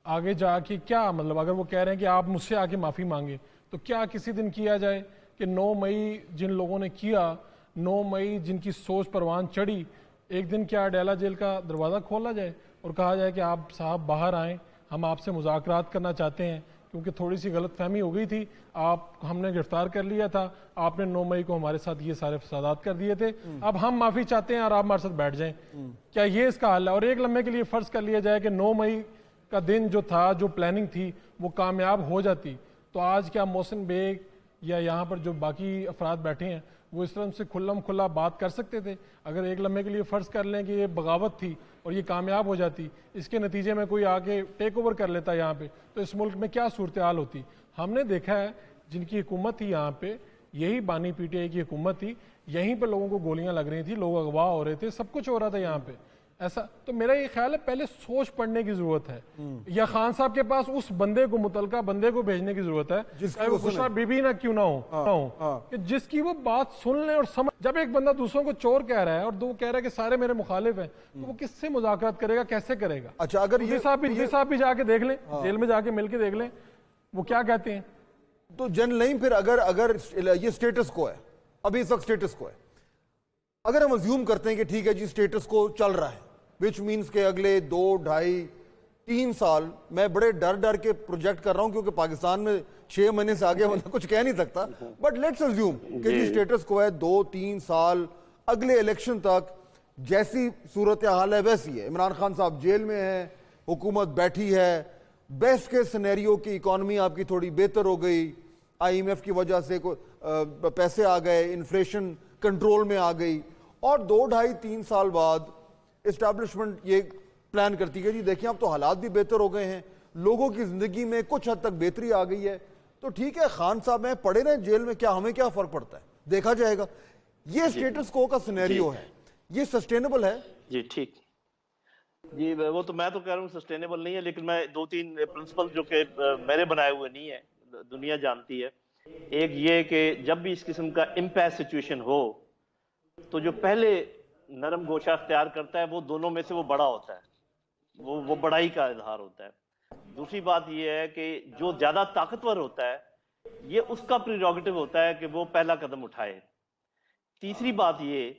آگے جا کے کیا مطلب اگر وہ کہہ رہے ہیں کہ آپ مجھ سے آ کے معافی مانگیں تو کیا کسی دن کیا جائے کہ 9 مئی جن لوگوں نے کیا، 9 مئی جن کی سوچ پروان چڑھی، ایک دن کیا ڈیلا جیل کا دروازہ کھولا جائے اور کہا جائے کہ آپ صاحب باہر آئیں، ہم آپ سے مذاکرات کرنا چاہتے ہیں کیونکہ تھوڑی سی غلط فہمی ہو گئی تھی، ہم نے گرفتار کر لیا تھا، آپ نے 9 مئی کو ہمارے ساتھ یہ سارے فسادات کر دیے تھے، اب ہم معافی چاہتے ہیں اور آپ ہمارے ساتھ بیٹھ جائیں. کیا یہ اس کا حل ہے؟ اور ایک لمحے کے لیے فرض کر لیا جائے کہ 9 مئی کا دن جو تھا، جو پلاننگ تھی وہ کامیاب ہو جاتی، تو آج کیا محسن بیگ یا یہاں پر جو باقی افراد بیٹھے ہیں وہ اس طرح سے کھلم کھلا بات کر سکتے تھے؟ اگر ایک لمحے کے لیے فرض کر لیں کہ یہ بغاوت تھی اور یہ کامیاب ہو جاتی، اس کے نتیجے میں کوئی آگے ٹیک اوور کر لیتا یہاں پہ، تو اس ملک میں کیا صورتحال ہوتی؟ ہم نے دیکھا ہے جن کی حکومت تھی یہاں پہ، یہی بانی پی ٹی آئی کی حکومت تھی، یہیں پہ لوگوں کو گولیاں لگ رہی تھی، لوگ اغوا ہو رہے تھے، سب کچھ ہو رہا تھا یہاں پہ. ایسا تو میرا یہ خیال ہے پہلے سوچ پڑھنے کی ضرورت ہے، یا خان صاحب کے پاس اس بندے کو، متعلقہ بندے کو بھیجنے کی ضرورت ہے چاہے وہ بشرا بی بی نہ کیوں نہ ہو، کہ جس کی وہ بات سن لیں اور سمجھ. جب ایک بندہ دوسروں کو چور کہہ رہا ہے اور دو کہہ رہا ہے کہ سارے میرے مخالف ہیں، تو وہ کس سے مذاکرات کرے گا، کیسے کرے گا؟ اچھا اگر یہ صاحب بھی جا کے دیکھ لیں، جیل میں جا کے مل کے دیکھ لیں وہ کیا کہتے ہیں. تو جنرل نعیم پھر اگر یہ سٹیٹس کو ہے، ابھی اس وقت سٹیٹس کو ہے، اگر ہم ازیوم کرتے ہیں کہ ٹھیک ہے جی سٹیٹس کو چل رہا ہے، وچ مینس کہ اگلے 2 ڈھائی 3 سال میں بڑے ڈر کے پروجیکٹ کر رہا ہوں کیونکہ پاکستان میں 6 مہینے سے آگے بندہ کچھ کہہ نہیں سکتا، بٹ لیٹس ازیوم کہ جی سٹیٹس کو ہے 2-3 سال اگلے الیکشن تک جیسی صورتحال ہے ویسی ہے، عمران خان صاحب جیل میں ہیں، حکومت بیٹھی ہے، بیسٹ کے سینیریو کی اکانومی آپ کی تھوڑی بہتر ہو گئی، آئی ایم ایف کی وجہ سے پیسے آ گئے، انفلیشن کنٹرول میں آ گئی، اور 2-2.5-3 سال بعد اسٹیبلشمنٹ یہ پلان کرتی ہے جی دیکھیں اب تو حالات بھی بہتر ہو گئے ہیں، لوگوں کی زندگی میں کچھ حد تک بہتری آ گئی ہے، تو ٹھیک ہے خان صاحب ہیں پڑے رہے جیل میں، کیا ہمیں کیا فرق پڑتا ہے، دیکھا جائے گا. یہ سٹیٹس کو کا سینیریو ہے، یہ سسٹینیبل ہے؟ جی ٹھیک جی، وہ تو میں تو کہہ رہا ہوں سسٹینیبل نہیں ہے، لیکن میں 2-3 پرنسپل جو کہ میرے بنائے ہوئے نہیں ہیں، دنیا جانتی ہے. ایک یہ کہ جب بھی اس قسم کا امپیس سچویشن ہو تو جو پہلے نرم گوشہ اختیار کرتا ہے وہ دونوں میں سے وہ بڑا ہوتا ہے، وہ بڑائی کا اظہار ہوتا ہے. دوسری بات یہ ہے کہ جو زیادہ طاقتور ہوتا ہے یہ اس کا پریروگیٹو ہوتا ہے کہ وہ پہلا قدم اٹھائے. تیسری بات یہ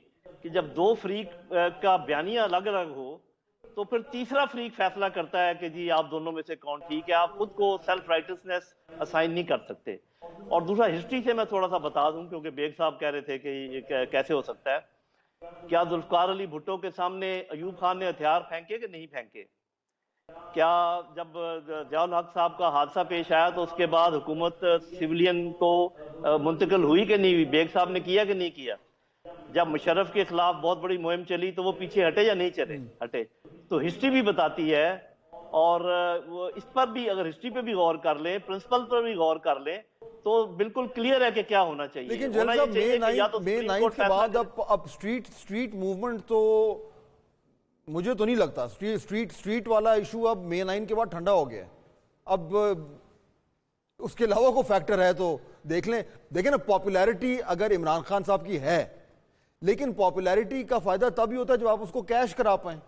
کہ جب 2 فریق کا بیانیہ الگ الگ ہو تو پھر تیسرا فریق فیصلہ کرتا ہے کہ جی آپ دونوں میں سے کون ٹھیک ہے، آپ خود کو سیلف رائٹسنس اسائن نہیں کر سکتے. اور دوسرا ہسٹری سے میں تھوڑا سا بتا دوں کیونکہ بیگ صاحب کہہ رہے تھے کہ یہ کیسے ہو سکتا ہے. کیا ذوالفقار علی بھٹو کے سامنے ایوب خان نے ہتھیار پھینکے کہ نہیں پھینکے؟ کیا جب ضیاء الحق صاحب کا حادثہ پیش آیا تو اس کے بعد حکومت سیولین کو منتقل ہوئی کہ نہیں ہوئی؟ بیگ صاحب نے کیا کہ نہیں کیا؟ جب مشرف کے خلاف بہت بڑی مہم چلی تو وہ پیچھے ہٹے یا نہیں ہٹے؟ تو ہسٹری بھی بتاتی ہے، اور اس پر بھی اگر ہسٹری پہ بھی غور کر لیں، پرنسپل پر بھی غور کر لیں تو بالکل کلیئر ہے کہ کیا ہونا چاہیے. لیکن جنرل صاحب مئی 9 کے بعد اب سٹریٹ موومنٹ تو مجھے تو نہیں لگتا سٹریٹ والا ایشو اب مئی 9 کے بعد ٹھنڈا ہو گیا ہے. اب اس کے علاوہ کوئی فیکٹر ہے تو دیکھیں نا، پاپولیرٹی اگر عمران خان صاحب کی ہے، لیکن پاپولیرٹی کا فائدہ تب ہی ہوتا ہے جب آپ اس کو کیش کرا پائیں،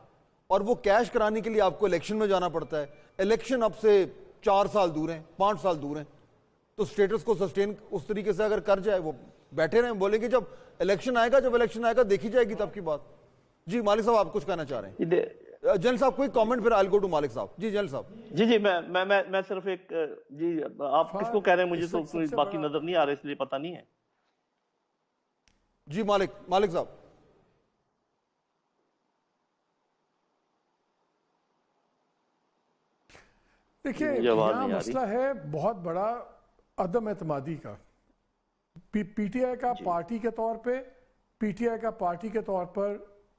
اور وہ کیش کرانے کے لیے آپ کو الیکشن میں جانا پڑتا ہے. الیکشن اب سے 4 سال دور ہیں، 5 سال دور ہیں، تو سٹیٹس کو سسٹین اس طریقے سے اگر کر جائے، وہ بیٹھے رہیں بولیں گے جب الیکشن آئے گا دیکھی جائے گی تب کی بات. جی مالک صاحب آپ کچھ کہنا چاہ رہے ہیں؟ جنرل صاحب کوئی کامنٹ پھر آئی گو ٹو مالک صاحب. جی جنرل صاحب. جی میں صرف ایک جی آپ کس کو کہہ رہے ہیں، مجھے تو کوئی باقی نظر نہیں آ رہا اس لیے پتہ نہیں ہے. جی مالک صاحب. دیکھیں یہاں مسئلہ ہے بہت بڑا عدم اعتمادی کا. پی ٹی آئی کا پارٹی کے طور پہ، پی ٹی آئی کا پارٹی کے طور پر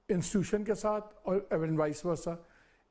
انسٹیٹیوشن کے ساتھ، اور وائس ورسا